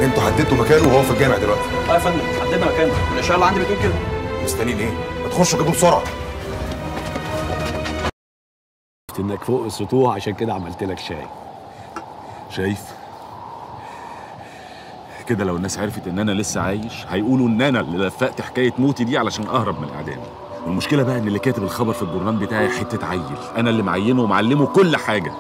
انتوا حددتوا مكانه وهو في الجامع دلوقتي. يا فندم حددنا مكانه، الاشاره اللي عندي بتقول كده. مستنيين ايه؟ ما تخشوا جيبوه بسرعه. انك فوق السطوح عشان كده عملت لك شاي. شايف كده لو الناس عرفت ان انا لسه عايش هيقولوا ان انا اللي لفقت حكايه موتي دي علشان اهرب من الاعدام. والمشكله بقى ان اللي كاتب الخبر في الجورنال بتاعي حته عيل، انا اللي معينه ومعلمه كل حاجه.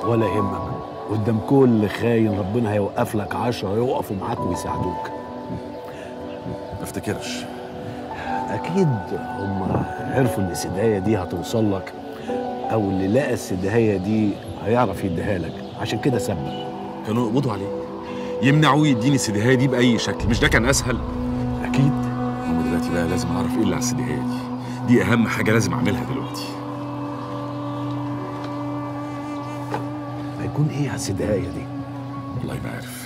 ولا يهمك، قدام كل خاين ربنا هيوقف لك 10 يقفوا معاك ويساعدوك. ما افتكرش. اكيد هم عرفوا ان السدايه دي هتوصل لك، او اللي لقى السدايه دي هيعرف يديها لك، عشان كده سابك. كانوا يقبضوا عليه، يمنعوه يديني السدايه دي باي شكل، مش ده كان اسهل؟ اكيد. هم دلوقتي بقى لازم اعرف ايه اللي على السدايه دي اهم حاجه لازم اعملها دلوقتي. هيكون ايه على السدايه دي؟ والله ما عارف.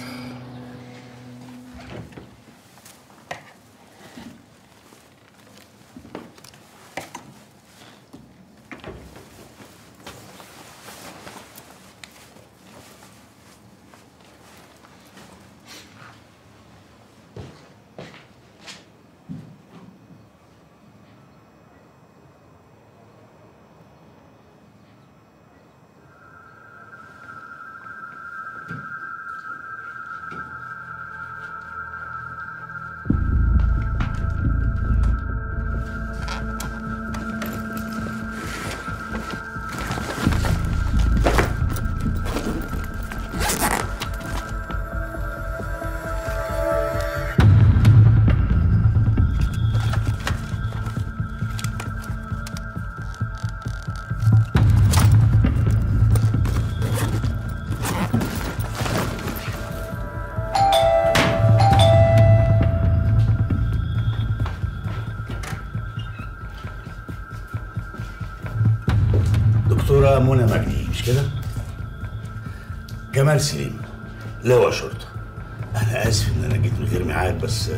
دكتورة منى مجدي مش كده؟ جمال سليم لواء شرطة. أنا انا اسف ان انا جيت من غير ميعاد، بس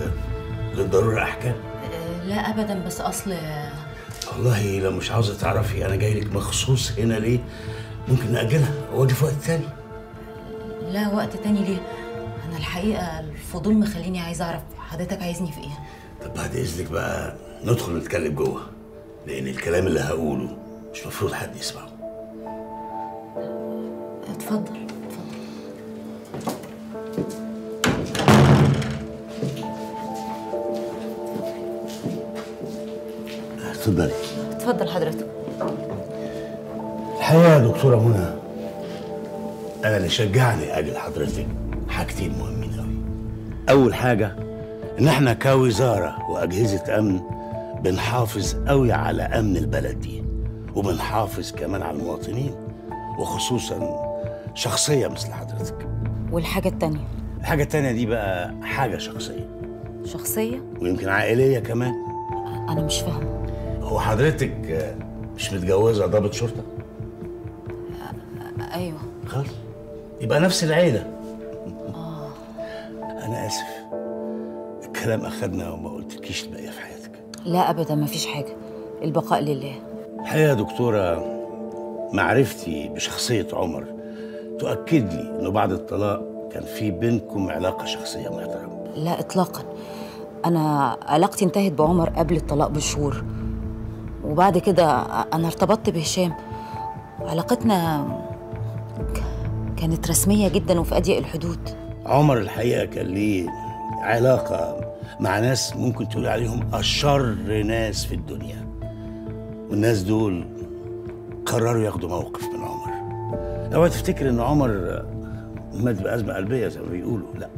للضروره احكام. لا ابدا، بس اصل والله لو مش عاوزه تعرفي انا جاي لك مخصوص هنا ليه، ممكن ناجلها واجي في وقت تاني. لا وقت تاني ليه؟ انا الحقيقه الفضول مخليني عايزه اعرف حضرتك عايزني في ايه. طب بعد اذنك بقى ندخل نتكلم جوه، لان الكلام اللي هقوله مش مفروض حد يسمعه. اتفضل. اتفضلي. اتفضل حضرتك. الحقيقه يا دكتوره منى، انا اللي شجعني اجي لحضرتك حاجتين مهمين قوي. اول حاجه ان احنا كوزاره واجهزه امن بنحافظ قوي على امن البلد دي، وبنحافظ كمان على المواطنين، وخصوصا شخصيه مثل حضرتك. والحاجه التانيه؟ الحاجه التانيه دي بقى حاجه شخصيه. شخصيه؟ ويمكن عائليه كمان. انا مش فاهمه. هو حضرتك مش متجوزه ضابط شرطه؟ ايوه. خلاص يبقى نفس العيله. انا اسف، الكلام اخدنا وما قلتلكيش الباقيه في حياتك. لا ابدا، مفيش حاجه، البقاء لله. الحقيقه يا دكتوره، معرفتي بشخصيه عمر تؤكد لي انه بعد الطلاق كان في بينكم علاقه شخصيه محترمه. لا اطلاقا، انا علاقتي انتهت بعمر قبل الطلاق بشهور، وبعد كده انا ارتبطت بهشام. علاقتنا كانت رسميه جدا وفي اضيق الحدود. عمر الحقيقه كان ليه علاقه مع ناس ممكن تقول عليهم اشر ناس في الدنيا، والناس دول قرروا ياخدوا موقف من عمر. لو تفتكر ان عمر مات بازمه قلبيه زي ما بيقولوا، لا،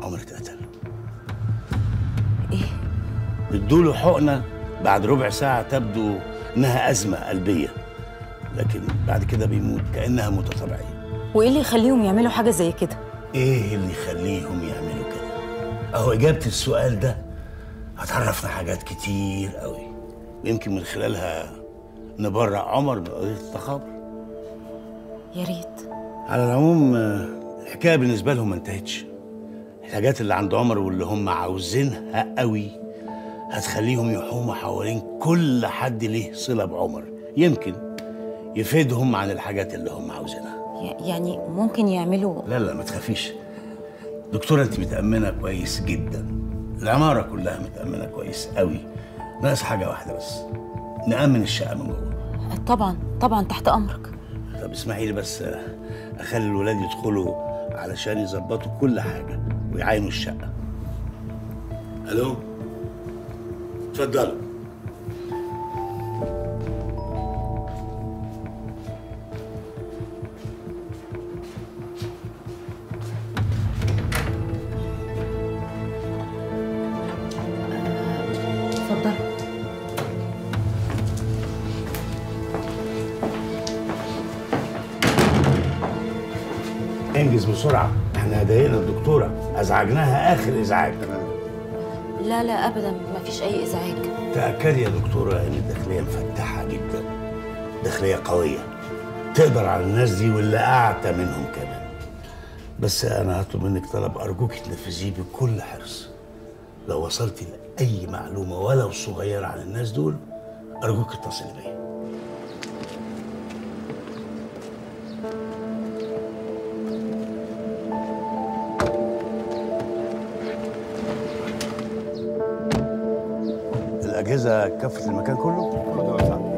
عمر اتقتل. ايه؟ ادوله حقنه بعد ربع ساعه تبدو انها ازمه قلبيه، لكن بعد كده بيموت كانها موته طبيعيه. وايه اللي يخليهم يعملوا حاجه زي كده؟ ايه اللي يخليهم يعملوا كده؟ اهو اجابه السؤال ده هتعرفنا حاجات كتير قوي، ويمكن من خلالها نبرأ عمر من قضيه التخابر. يا ريت. على العموم الحكايه بالنسبه لهم ما انتهتش. الحاجات اللي عند عمر واللي هم عاوزينها قوي هتخليهم يحوموا حوالين كل حد ليه صله بعمر، يمكن يفيدهم عن الحاجات اللي هم عاوزينها. يعني ممكن يعملوا؟ لا ما تخافيش دكتوره، انت متأمنه كويس جدا، العماره كلها متأمنه كويس قوي، ناقص حاجه واحده بس، نأمن الشقه من جوه. طبعا طبعا، تحت امرك. طب اسمحي لي بس اخلي الولاد يدخلوا علشان يظبطوا كل حاجه ويعاينوا الشقه. الو، اتفضلوا. اتفضلوا. انجز بسرعه، احنا ضايقنا الدكتوره، ازعجناها اخر ازعاج. لا لا ابدا، مفيش اي ازعاج. تأكدي يا دكتورة إن الداخلية مفتحة جدا، داخلية قوية تقدر على الناس دي واللي أعتى منهم كمان. بس أنا هطلب منك طلب أرجوك تنفذيه بكل حرص. لو وصلتي لأي معلومة ولو صغيرة عن الناس دول أرجوك اتصلي بيا. الأجهزة كفت المكان كله؟ كله تمام.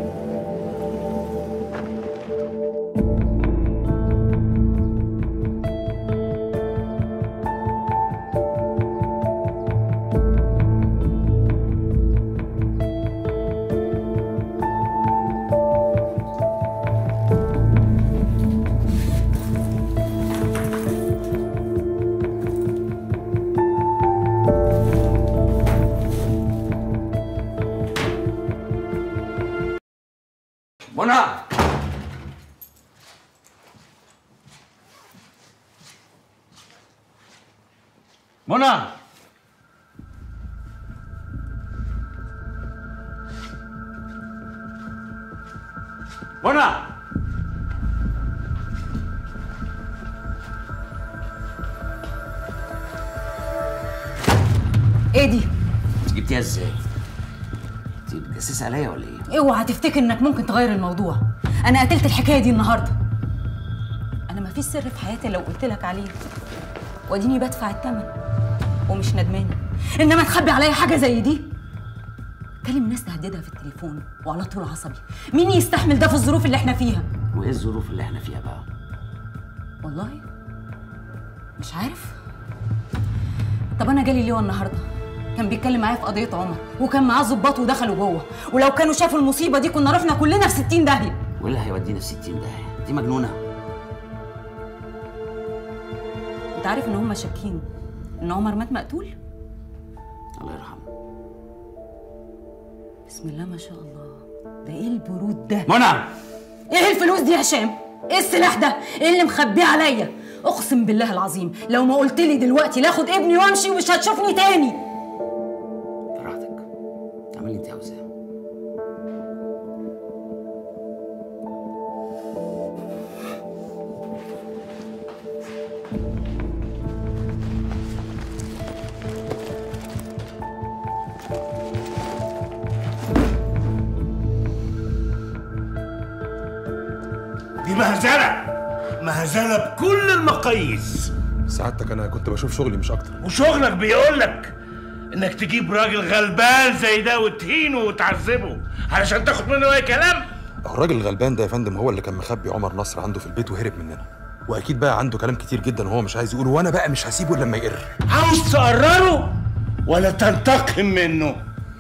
منى، منى، منى، ايه دي؟ جبتيها ازاي؟ انت بتجسسي عليا ولا ايه؟ اوعى تفتكر انك ممكن تغير الموضوع. انا قتلت الحكايه دي النهارده. انا مفيش سر في حياتي لو قلت لك عليه، واديني بدفع الثمن ومش ندمانه. انما تخبي عليا حاجه زي دي؟ كلم ناس تهددها في التليفون وعلى طول عصبي. مين يستحمل ده في الظروف اللي احنا فيها؟ وايه الظروف اللي احنا فيها بقى؟ والله مش عارف. طب انا جالي ليه النهارده؟ كان بيتكلم معايا في قضيه عمر، وكان معاه ظباط ودخلوا جوه، ولو كانوا شافوا المصيبه دي كنا رحنا كلنا في 60 داهيه. وايه اللي هيودينا في 60 داهيه؟ دي مجنونه. انت عارف ان هم شاكين ان عمر مات مقتول؟ الله يرحمه. بسم الله ما شاء الله. ده ايه البرود ده؟ منى! ايه الفلوس دي يا هشام؟ ايه السلاح ده؟ ايه اللي مخبيه عليا؟ اقسم بالله العظيم لو ما قلت لي دلوقتي لاخد ابني وامشي ومش هتشوفني تاني. براحتك، اعملي اللي انت عاوزاه. دي مهزله بكل المقاييس. سعادتك انا كنت بشوف شغلي مش اكتر. وشغلك بيقول لك انك تجيب راجل غلبان زي ده وتهينه وتعذبه علشان تاخد منه اي كلام؟ الراجل الغلبان ده يا فندم هو اللي كان مخبي عمر نصر عنده في البيت وهرب مننا، واكيد بقى عنده كلام كتير جدا وهو مش عايز يقوله، وانا بقى مش هسيبه الا لما يقر. عاوز تقرره ولا تنتقم منه؟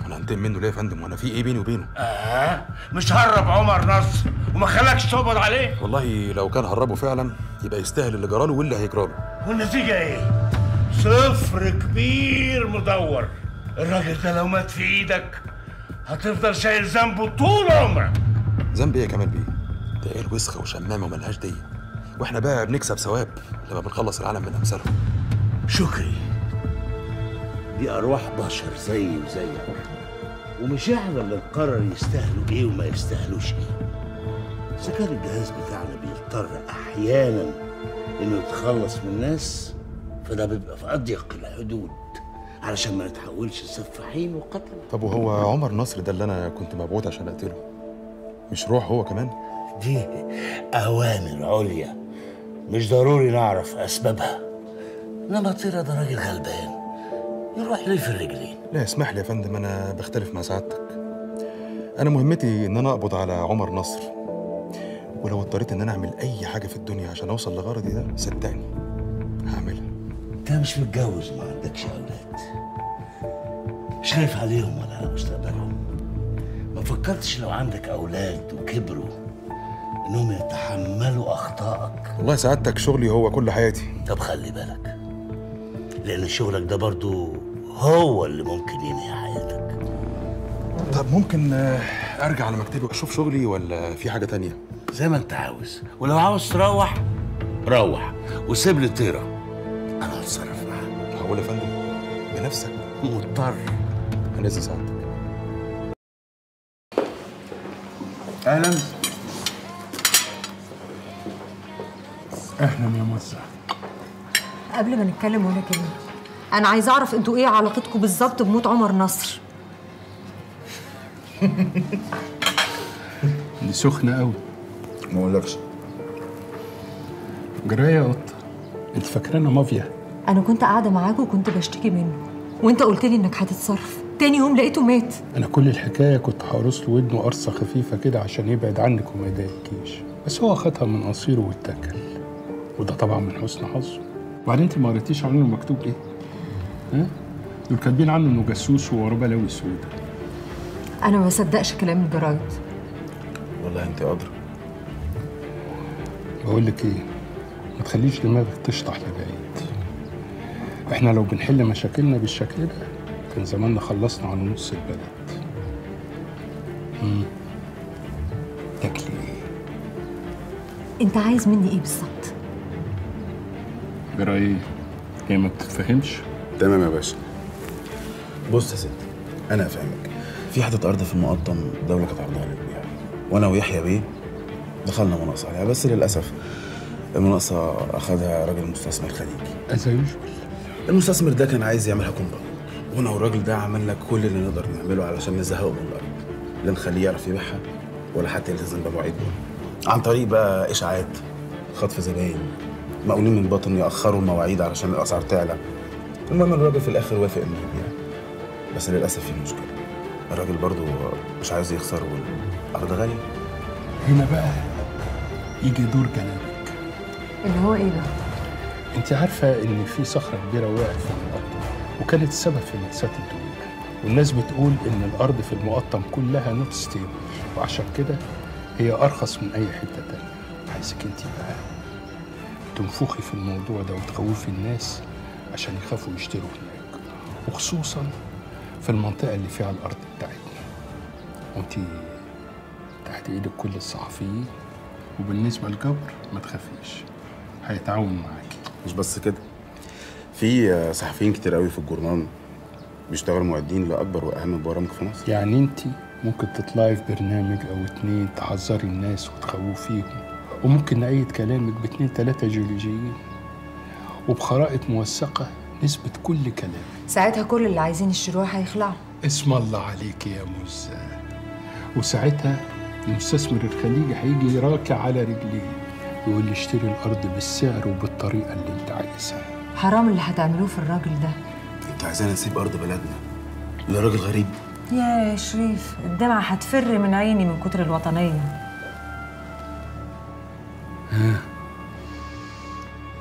انا هنتقم منه ليه يا فندم؟ وانا في ايه بيني وبينه؟ مش هرب عمر نصر وما خلاكش تقبض عليه؟ والله لو كان هربه فعلا يبقى يستاهل اللي جراله واللي هيجراله. والنتيجه ايه؟ صفر كبير مدور. الراجل ده لو مات في ايدك هتفضل شايل ذنبه طول عمرك. ذنب ايه يا كمال بيه؟ ده ايه الوسخه وشمامه وملهاش ديه، واحنا بقى بنكسب ثواب لما بنخلص العالم من امثالهم. شكري، دي ارواح بشر زيي وزيك، ومش احنا اللي نقرر يستاهلوا ايه وما يستاهلوش ايه. اذا كان الجهاز بتاعنا بيضطر احيانا انه يتخلص من ناس، فده بيبقى في اضيق الحدود علشان ما نتحولش لسفاحين وقتله. طب وهو عمر نصر ده اللي انا كنت مبعوث عشان اقتله مش روح هو كمان؟ دي اوامر عليا مش ضروري نعرف اسبابها، انما طيرة ده راجل غلبان يروح ليه في الرجلين؟ لا اسمح لي يا فندم، انا بختلف مع سعادتك. انا مهمتي ان انا اقبض على عمر نصر، ولو اضطريت ان انا اعمل اي حاجه في الدنيا عشان اوصل لغرضي ده صدقني هعملها. انت مش متجوز، ما عندكش اولاد، مش خايف عليهم ولا على مستقبلهم؟ ما فكرتش لو عندك اولاد وكبروا انهم يتحملوا اخطائك؟ والله سعادتك شغلي هو كل حياتي. طب خلي بالك، لان شغلك ده برضو هو اللي ممكن ينهي حياتك. طب ممكن ارجع على مكتبي واشوف شغلي ولا في حاجه تانية؟ زي ما انت عاوز، ولو عاوز تروح روح وسيب لي طيرة، انا هتصرف معاها. هقول يا فندم بنفسك؟ مضطر. انا اذن سعادتك. اهلا اهلا يا موزع. قبل ما نتكلم ولا كلمه، انا عايزه اعرف انتوا ايه علاقتكم بالظبط بموت عمر نصر؟ دي سخنه قوي. ما اقولكش. جرايه يا قطه، انت فاكرانا مافيا؟ انا كنت قاعده معاك وكنت بشتكي منه، وانت قلت لي انك هتتصرف. تاني يوم لقيته مات. انا كل الحكايه كنت هقرص له ودنه قرصه خفيفه كده عشان يبعد عنك وما يضايقكيش، بس هو خدها من قصيره واتكل، وده طبعا من حسن حظه. وبعدين انت ما قريتيش عنه مكتوب ايه؟ ها؟ دول كاتبين عنه انه جاسوس ووراه بلاوي سودا. انا ما بصدقش كلام الجرايد. والله انت قادره. بقول لك ايه، ما تخليش دماغك تشطح لبعيد. احنا لو بنحل مشاكلنا بالشكل ده كان زماننا خلصنا على نص البلد. تاكلي ايه؟ انت عايز مني ايه بالظبط؟ جرى ايه؟ هي ما بتتفهمش؟ تمام يا باشا. بص يا ستي، انا هفهمك. في حته ارض في المقطم الدوله كانت عرضها للبيع، وانا ويحيى بيه دخلنا مناقصه عليها، بس للاسف المناقصه اخذها راجل مستثمر خليجي. از يوجوال. المستثمر ده كان عايز يعملها كومباوند، وانا والراجل ده عملنا كل اللي نقدر نعمله علشان نزهقه من الارض، لا نخليه يعرف يبيعها ولا حتى يلتزم بمواعيده، عن طريق بقى اشاعات، خطف زباين، مقاولين من باطن ياخروا المواعيد علشان الاسعار تعلى. المهم الراجل في الاخر وافق انه يبيع، بس للاسف في مشكله، الراجل برضه مش عايز يخسر والارض غاليه. هنا بقى يجي دور جنابك. اللي هو ايه ده؟ انت عارفه ان في صخره كبيره وقعت في المقطم وكانت السبب في مأساة الدنيا، والناس بتقول ان الارض في المقطم كلها نوت ستيبل، وعشان كده هي ارخص من اي حته تانيه. عايزك انت بقى تنفخي في الموضوع ده وتخوفي الناس عشان يخافوا يشتروا هناك، وخصوصا في المنطقه اللي فيها الارض بتاعتنا. وانت تحت ايدك كل الصحفيين، وبالنسبه للجبر ما تخافيش، هيتعاون معاكي. مش بس كده، في صحفيين كتير قوي في الجورنال بيشتغلوا معدين لاكبر واهم البرامج في مصر. يعني انت ممكن تطلعي في برنامج او اتنين تحذري الناس وتخوفيهم، وممكن نأيد كلامك باتنين تلاتة جيولوجيين وبخرائط موثقة نثبت كل كلام. ساعتها كل اللي عايزين يشتروها هيخلعوا. اسم الله عليك يا مزة. وساعتها المستثمر الخليجي هيجي راكع على رجليه يقول لي اشتري الارض بالسعر وبالطريقه اللي انت عايزها. حرام اللي هتعملوه في الراجل ده. انت عايزانا نسيب ارض بلدنا لراجل غريب؟ يا شريف الدمعة هتفر من عيني من كتر الوطنية.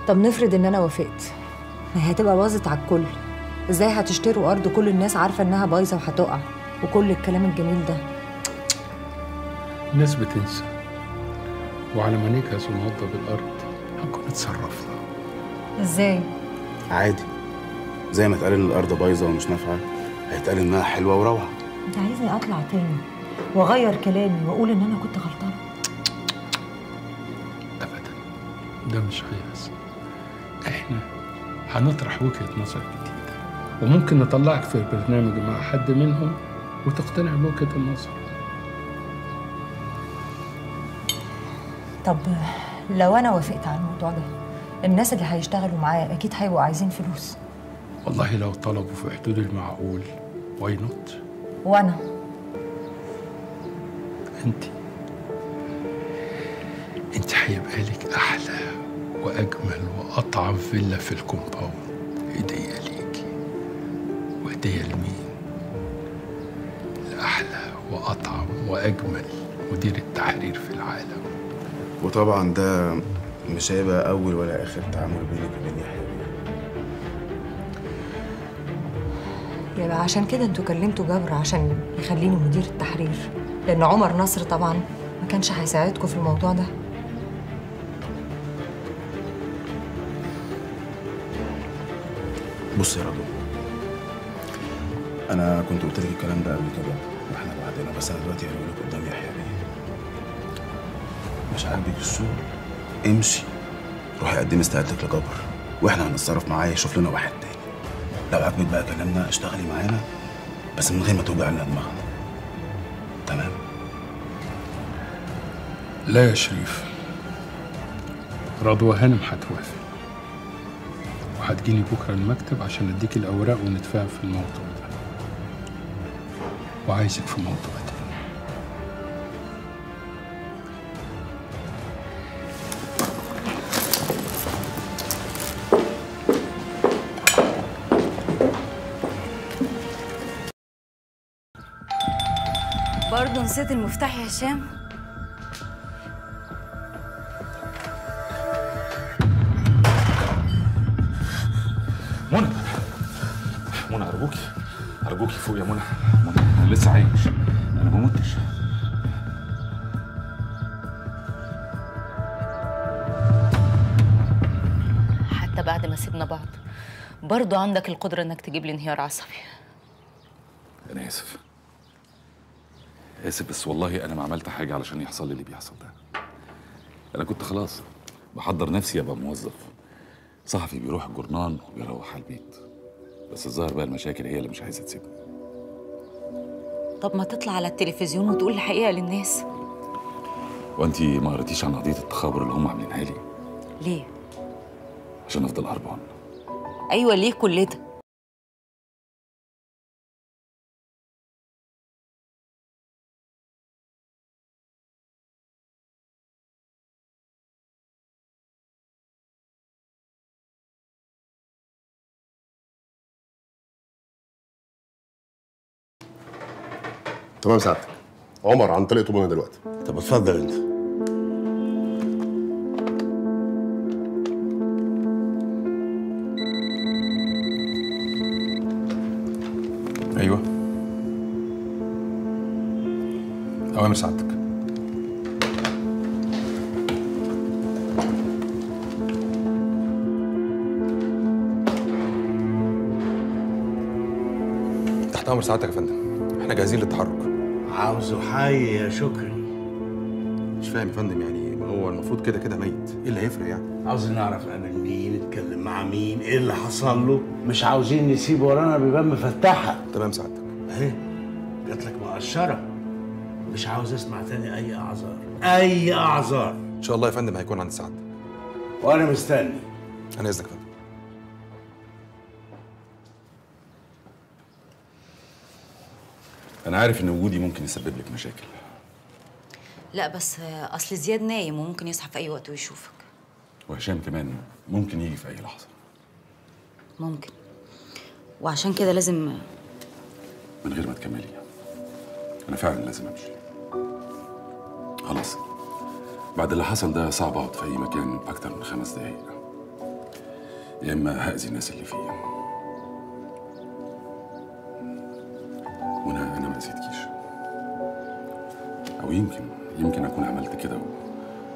طب نفرض ان انا وافقت، ما هي هتبقى باظت على الكل. ازاي هتشتروا ارض كل الناس عارفه انها بايظه وهتقع وكل الكلام الجميل ده؟ الناس بتنسى، وعلى ما نجهز ونوضب الارض هنكون اتصرفنا. ازاي؟ عادي، زي ما اتقال ان الارض بايظه ومش نافعه هيتقال انها حلوه وروعه. انت عايزني اطلع تاني واغير كلامي واقول ان انا كنت غلطانه؟ ده مش هيحصل. احنا هنطرح وجهة نظر جديدة، وممكن نطلعك في برنامج مع حد منهم وتقتنع بوجهة النظر. طب لو انا وافقت على الموضوع ده، الناس اللي هيشتغلوا معايا اكيد هيبقوا عايزين فلوس. والله لو طلبوا في حدود المعقول واي نوت. وانا انت هيبقى لك احلى واجمل واطعم فيلا في الكومباوند. هديه ليكي. وهديه لمين؟ لاحلى واطعم واجمل مدير التحرير في العالم. وطبعا ده مش هيبقى اول ولا اخر تعامل بينك وبين يحيى. يبقى عشان كده انتوا كلمتوا جبر عشان يخليني مدير التحرير، لان عمر نصر طبعا ما كانش هيساعدكم في الموضوع ده. بص يا رضوى، انا كنت قلت لك الكلام ده قبل كده واحنا بعدنا، بس انا دلوقتي هقول لك قدام يحيى بيه. مش عاجبك السوق؟ امشي روحي قدمي استقالتك لجبر، واحنا هنتصرف معاه يشوف لنا واحد تاني. لو عجبك بقى كلامنا اشتغلي معانا، بس من غير ما توجع لنا دماغنا. تمام؟ لا يا شريف، رضوى هانم هتوافق وهتجيني بكره المكتب عشان اديك الاوراق ونتفاهم في الموضوع ده، وعايزك في موضوع تاني. برضه نسيت المفتاح يا هشام؟ منى، منى ارجوكي ارجوكي فوق يا منى. منى انا لسه عايش، انا ما متش. حتى بعد ما سيبنا بعض برضه عندك القدرة انك تجيب لي انهيار عصبي. انا اسف اسف، بس والله انا ما عملت حاجه علشان يحصل لي اللي بيحصل ده. انا كنت خلاص بحضر نفسي ابقى موظف صحفي بيروح الجورنان وبيروح على البيت، بس الظاهر بقى المشاكل هي اللي مش عايزه تسيبني. طب ما تطلع على التلفزيون وتقول الحقيقه للناس. وانتي ما قريتيش عن قضيه التخابر اللي هم عاملينها لي؟ ليه؟ عشان افضل هربان. ايوه ليه كل ده؟ تمام سعادتك. عمر عن طريق طوبنا دلوقتي. طب اتفضل انت. ايوه، اوامر سعادتك. تحت امر سعادتك يا فندم، احنا جاهزين للتحرك. عاوزه حي يا شكري. مش فاهم يا فندم، يعني ما هو المفروض كده كده ميت، ايه اللي هيفرق يعني؟ عاوزين نعرف قابل مين، اتكلم مع مين، ايه اللي حصل له. مش عاوزين نسيب ورانا بيبان مفتحه. تمام سعادتك. اهي جات لك مقشره. مش عاوز اسمع تاني اي اعذار، اي اعذار. ان شاء الله يا فندم هيكون عند سعادتك. وانا مستني. انا اذنك يا فندم. انا عارف ان وجودي ممكن يسبب لك مشاكل. لا بس اصل زياد نايم وممكن يصحى في اي وقت ويشوفك. وهشام كمان ممكن يجي في اي لحظه. ممكن. وعشان كده لازم. من غير ما تكملي، انا فعلا لازم امشي. خلاص، بعد اللي حصل ده صعب اقعد في اي مكان اكتر من 5 دقايق، يا اما هاذي الناس اللي فيه. وانا ما اذيتكيش، او يمكن اكون عملت كده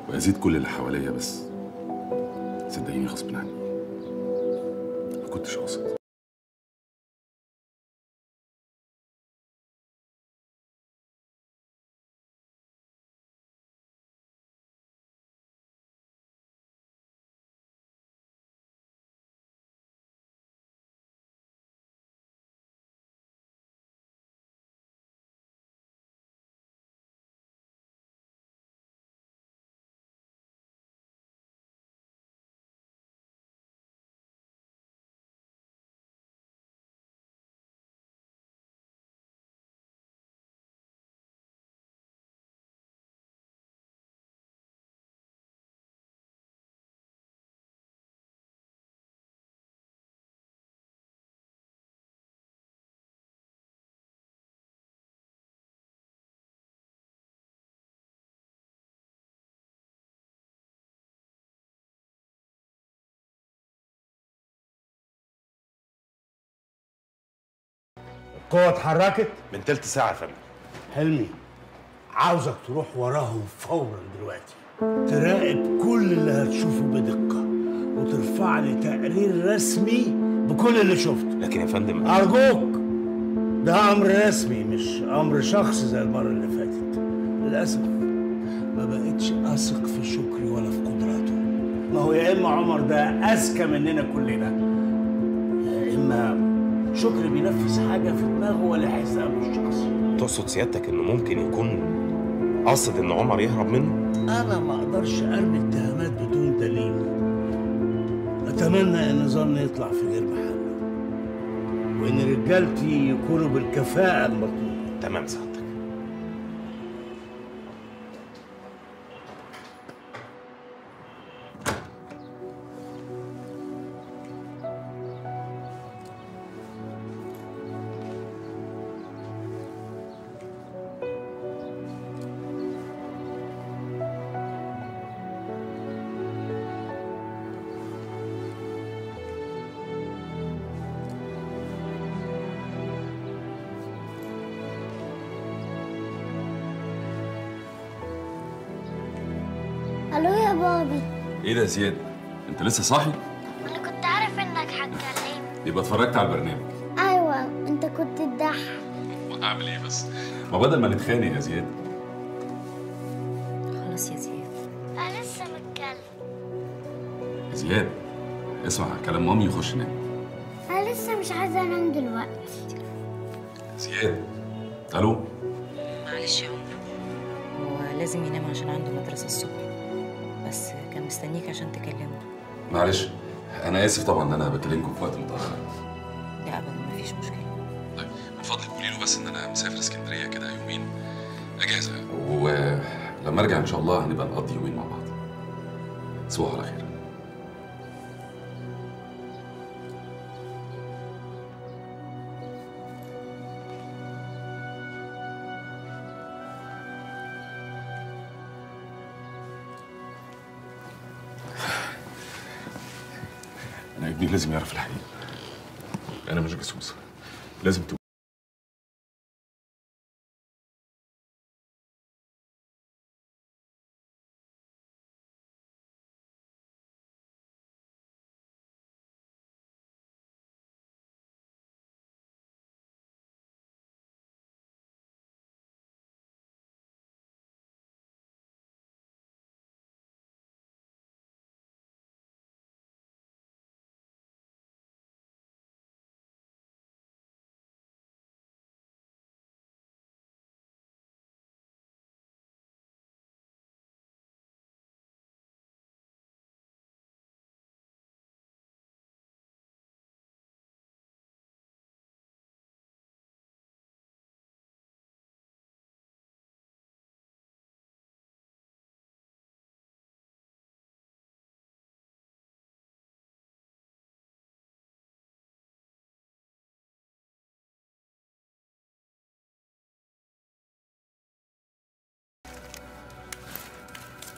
واذيت كل اللي حواليا، بس صدقيني غصب عني، ما كنتش قاصد. القوة اتحركت؟ من تلت ساعة يا فندم. حلمي، عاوزك تروح وراهم فورا دلوقتي، تراقب كل اللي هتشوفه بدقة وترفع لي تقرير رسمي بكل اللي شفته. لكن يا فندم أرجوك، ده أمر رسمي مش أمر شخصي زي المرة اللي فاتت. للأسف ما بقتش أثق في شكري ولا في قدراته. ما هو يا إما عمر ده أذكى مننا كلنا، يا إما شكري بينفذ حاجة في دماغه ولا حسابه الشخصي. تقصد سيادتك انه ممكن يكون قاصد ان عمر يهرب منه؟ أنا ما أقدرش أرمي اتهامات بدون دليل. أتمنى إن ظني يطلع في غير محله، وإن رجالتي يكونوا بالكفاءة المطلوبة. تمام سعادتك. الو يا بابي. ايه ده يا زياد؟ انت لسه صاحي؟ انا كنت عارف انك هتكلمني. يبقى اتفرجت على البرنامج. ايوه انت كنت تضحك. اعمل ايه بس؟ ما بدل ما نتخانق يا زياد. خلاص يا زياد. انا لسه متكلم. يا زياد اسمع كلام مامي وخش نام. انا لسه مش عايزه انام دلوقتي. زياد الو. معلش يا عمر، هو لازم ينام عشان عنده مدرسة الصبح، بس كان مستنيك عشان تكلمه. معلش انا اسف طبعا ان انا بكلمكم في وقت متاخر. لا ابدا مفيش مشكله. طيب من فضلك قولي له بس ان انا مسافر اسكندريه كده يومين اجازه، ولما ارجع ان شاء الله هنبقى نقضي يومين مع بعض. تصبحوا على خير. ابني لازم يعرف الحقيقه. انا مش جاسوس، لازم تقول.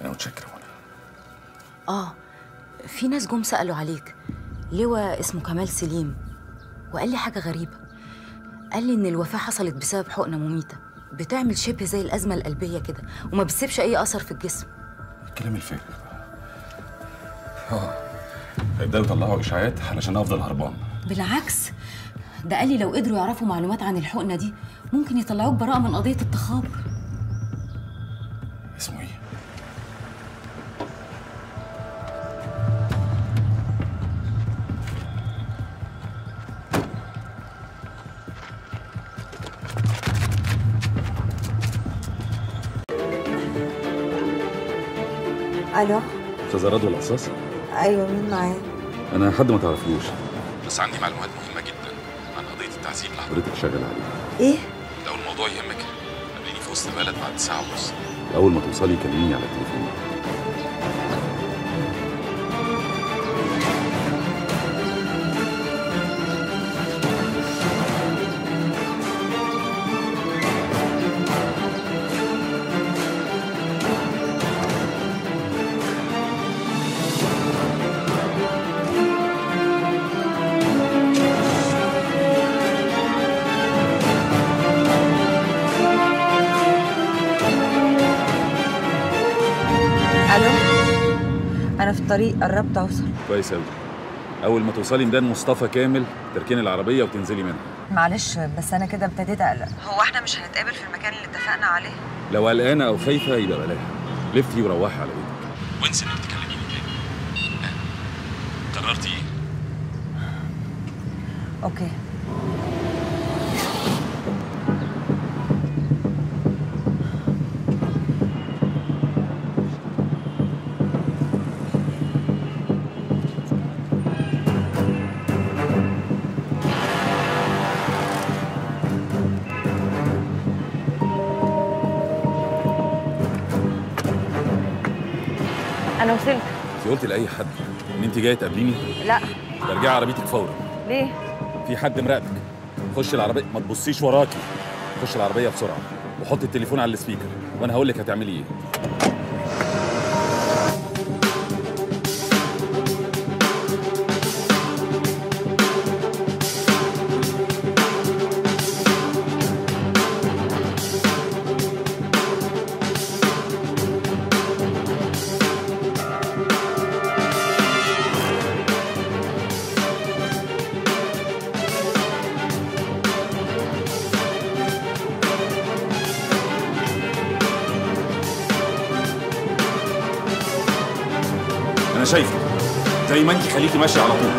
انا متشكر يا منى. في ناس جم سألوا عليك. لواء اسمه كمال سليم، وقال لي حاجة غريبة. قال لي إن الوفاة حصلت بسبب حقنة مميتة بتعمل شبه زي الأزمة القلبية كده، وما بتسيبش أي أثر في الجسم. الكلام الفارغ. هيبداوا يطلعوا إشاعات علشان أفضل هربان. بالعكس، ده قال لي لو قدروا يعرفوا معلومات عن الحقنة دي ممكن يطلعوك براءة من قضية التخابر. اسمه إيه؟ الو. استاذه رضوى القصاص؟ ايوه، مين معايا؟ انا حد ما تعرفيهوش، بس عندي معلومات مهمه جدا عن قضيه التعذيب اللي حضرتك شغال عليها. ايه؟ لو الموضوع يهمك قابليني في وسط البلد بعد ساعه ونص، واول ما توصلي كلميني على التليفون. أنا في الطريق، قربت أوصل. كويس أوي. أول ما توصلي ميدان مصطفى كامل تركيني العربية وتنزلي منها. معلش بس أنا كده ابتديت أقلق. هو إحنا مش هنتقابل في المكان اللي اتفقنا عليه؟ لو قلقانة أو خايفة يبقى بلاها. لفتي وروحي على بيتك. وانسي إنك تكلميني تاني. قررتي إيه؟ أوكي. أنا وصلت. أنت قلتي لأي حد إن أنت جاية تقابليني؟ لا. برجعي عربيتك فورا. ليه؟ في حد مراقبك. خشي العربية، ما تبصيش وراكي. خشي العربية بسرعة وحطي التليفون على السبيكر وأنا هقول لك هتعملي إيه. أنا شايفك زي ما أنت، خليكي ماشية على طول.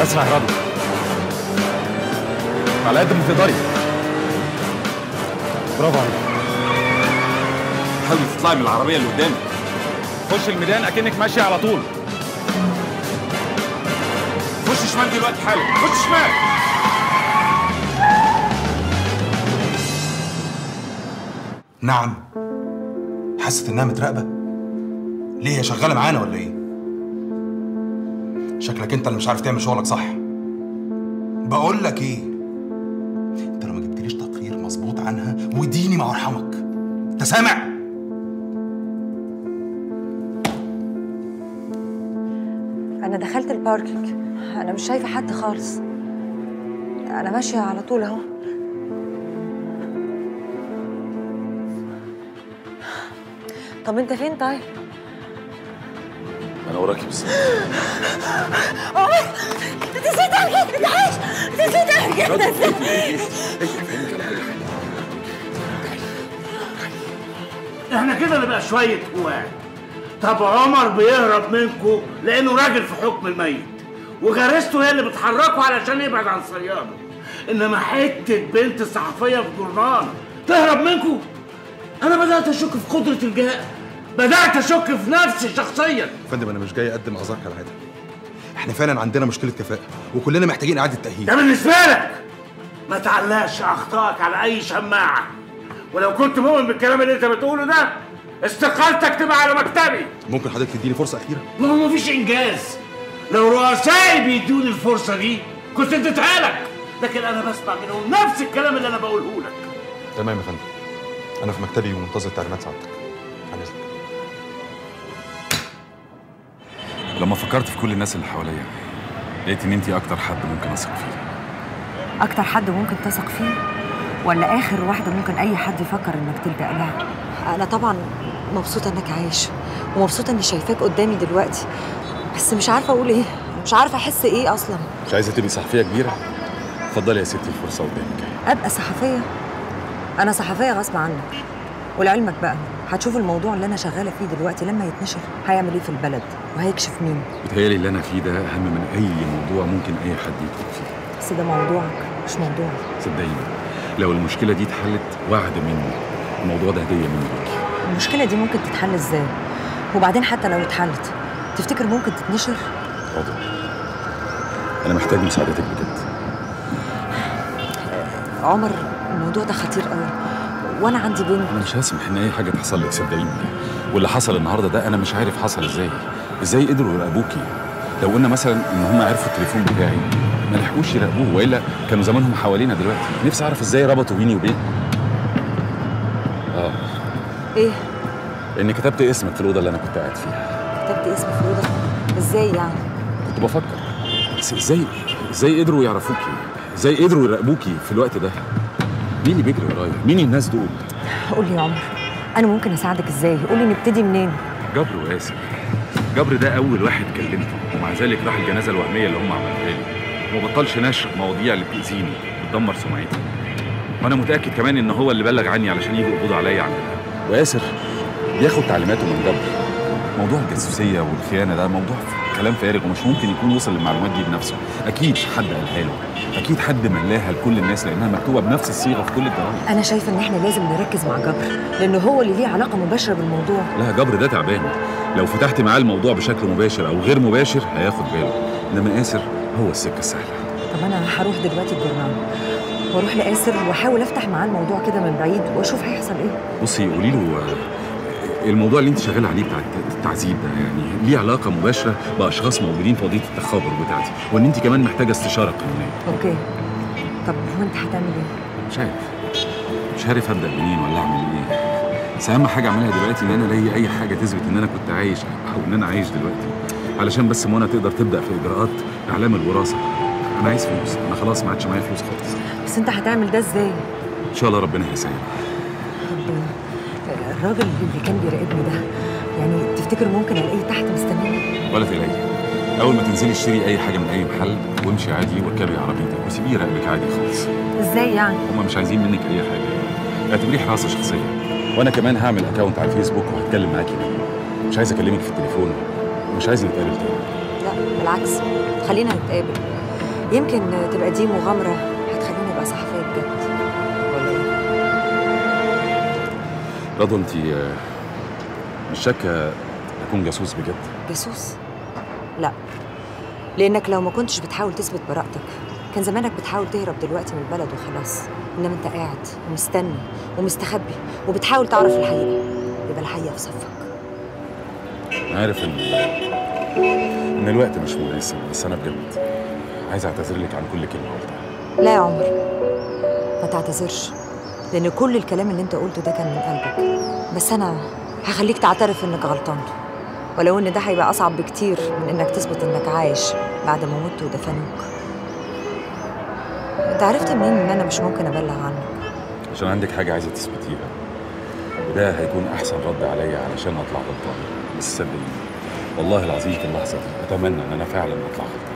اسمع يا رضوى، على قد ما تقدري. برافو عليك. حاولي تطلعي من العربية اللي قدامك. خش الميدان أكنك ماشية على طول. خش شمال دلوقتي حالا، خش شمال. نعم. حست انها متراقبه؟ ليه، هي شغاله معانا ولا ايه؟ شكلك انت اللي مش عارف تعمل شغلك صح. بقول لك ايه، انت لو ما جبتليش تقرير مظبوط عنها وديني ما ارحمك. انت سامع؟ انا دخلت الباركينج، انا مش شايفه حد خالص، انا ماشيه على طول اهو. طب انت فين طيب؟ انا وراكي بالظبط. انت ازاي تعمل كده؟ انت عايش؟ انت ازاي تعمل كده؟ انت ازاي؟ احنا كده نبقى شويه قواعد. طب عمر بيهرب منكم لانه راجل في حكم الميت، وجارسته هي اللي بتحركه علشان يبعد عن صياده. انما حته بنت صحفيه في جورنال تهرب منكم؟ انا بدات اشك في قدره الجهاز، بدات اشك في نفسي شخصيا. يا فندم انا مش جاي اقدم اعذار كالعاده. احنا فعلا عندنا مشكله كفاءه وكلنا محتاجين اعاده تاهيل. ده بالنسبه لك ما تعلقش اخطائك على اي شماعه، ولو كنت مؤمن بالكلام اللي انت بتقوله ده استقالتك تبقى على مكتبي. ممكن حضرتك تديني فرصه اخيره؟ ما هو مفيش انجاز. لو رؤسائي بيدوني الفرصه دي كنت اديتها لك، لكن انا بسمع منهم نفس الكلام اللي انا بقوله لك. تمام يا فندم، انا في مكتبي ومنتظر تعليمات سعادتك. عن اذنك. لما فكرت في كل الناس اللي حواليا لقيت ان انتي اكتر حد ممكن اثق فيه. اكتر حد ممكن تثق فيه ولا اخر واحده ممكن اي حد يفكر انك تلجأ لها؟ انا طبعا مبسوطه انك عايش ومبسوطه اني شايفاك قدامي دلوقتي، بس مش عارفه اقول ايه، مش عارفه احس ايه اصلا. مش عايزه تبقي صحفيه كبيره؟ اتفضلي يا ستي الفرصه قدامك. ابقى صحفيه؟ انا صحفيه غصب عنك. ولعلمك بقى هتشوف الموضوع اللي انا شغاله فيه دلوقتي لما يتنشر هيعمل ايه في البلد وهيكشف مين. بيتهيألي اللي انا فيه ده اهم من اي موضوع ممكن اي حد يكتب فيه. بس ده موضوعك مش موضوعي. صدقيني لو المشكله دي اتحلت وعد مني الموضوع ده هديه مني ليكي. المشكله دي ممكن تتحل ازاي؟ وبعدين حتى لو اتحلت تفتكر ممكن تتنشر؟ حاضر، انا محتاج مساعدتك بجد. عمر الموضوع ده خطير قوي وانا عندي بنت. انا مش هسمح ان اي حاجه تحصل لك صدقيني، واللي حصل النهارده ده انا مش عارف حصل ازاي قدروا يراقبوكي. لو قلنا مثلا ان هم عرفوا التليفون بتاعي ما لحقوش يراقبوه، والا كانوا زمانهم حوالينا دلوقتي. نفسي اعرف ازاي ربطوا بيني وبين ايه؟ لان كتبت اسمك في الاوضه اللي انا كنت قاعد فيها. كتبت اسمي في الاوضه؟ ازاي يعني؟ كنت بفكر بس ازاي قدروا يعرفوكي، ازاي قدروا يراقبوكي في الوقت ده؟ مين اللي بيجري ورايا؟ مين الناس دول؟ قول لي يا عمر انا ممكن اساعدك ازاي؟ قول لي نبتدي منين؟ جبر واسف. جبر ده اول واحد كلمته، ومع ذلك راح الجنازه الوهميه اللي هم عملوها لي، وما بطلش نشر مواضيع اللي بتاذيني وتدمر سمعتي. وانا متاكد كمان ان هو اللي بلغ عني علشان يجوا يقبضوا عليا عندنا. وياسر بياخد تعليماته من جبر. موضوع الجاسوسيه والخيانه ده موضوع كلام فارغ ومش ممكن يكون وصل للمعلومات دي بنفسه. اكيد حد قالها له، اكيد حد ملاها لكل الناس لانها مكتوبه بنفس الصيغه في كل الجرايد. انا شايفه ان احنا لازم نركز مع جبر لانه هو اللي ليه علاقه مباشره بالموضوع. لا جبر ده تعبان، لو فتحت معاه الموضوع بشكل مباشر او غير مباشر هياخد باله، انما ياسر هو السكه السهله. طب انا هروح دلوقتي الجورنال واروح لياسر واحاول افتح معاه الموضوع كده من بعيد واشوف هيحصل ايه. بصي قولي له الموضوع اللي انت شغاله عليه بتاع التعذيب ده يعني ليه علاقه مباشره باشخاص موجودين في قضيه التخابر بتاعتي، وان انت كمان محتاجه استشاره قانونيه. اوكي. طب وانت هتعمل ايه؟ مش عارف ابدا منين ولا اعمل ايه. بس اهم حاجه اعملها دلوقتي ان انا الاقي اي حاجه تثبت ان انا كنت عايش او ان انا عايش دلوقتي، علشان بس منى تقدر تبدا في اجراءات اعلام الوراثه. انا عايز فلوس، انا خلاص ما عادش معايا فلوس خالص. بس انت هتعمل ده ازاي؟ ان شاء الله ربنا هيسهل. طب الراجل اللي كان بيراقبني ده يعني تفتكر ممكن الاقيه تحت مستنيني؟ ولا تقلقي، اول ما تنزلي اشتري اي حاجه من اي محل وامشي عادي واركبي عربيتك وسيبيه يراقبك عادي خالص. ازاي يعني؟ هم مش عايزين منك اي حاجه، اعتبريه حراسه شخصيه، وانا كمان هعمل اكونت على الفيسبوك وهتكلم معاكي منه. مش عايز اكلمك في التليفون ومش عايز نتقابل تاني. لا بالعكس، خلينا نتقابل، يمكن تبقى دي مغامره هتخليني ابقى صحفيه بجد. ولا ايه؟ رضوى انت مش شاكه اكون جاسوس بجد؟ جاسوس؟ لا، لانك لو ما كنتش بتحاول تثبت براءتك كان زمانك بتحاول تهرب دلوقتي من البلد وخلاص، انما انت قاعد ومستني ومستخبي وبتحاول تعرف الحقيقه، يبقى الحقيقه في صفك. عارف ان الوقت مش مناسب، بس انا بجد عايز اعتذر لك عن كل كلمه قلتها. لا يا عمر، ما تعتذرش، لان كل الكلام اللي انت قلته ده كان من قلبك، بس انا هخليك تعترف انك غلطان. ولو ان ده هيبقى اصعب بكتير من انك تثبت انك عايش بعد ما مت ودفنوك. انت عرفت منين ان انا مش ممكن ابلغ عنك؟ عشان عندك حاجه عايزه تثبتيها، وده هيكون احسن رد عليا علشان اطلع غلطان. بس صدقيني والله العظيم في اللحظه دي اتمنى ان انا فعلا اطلع غلطان.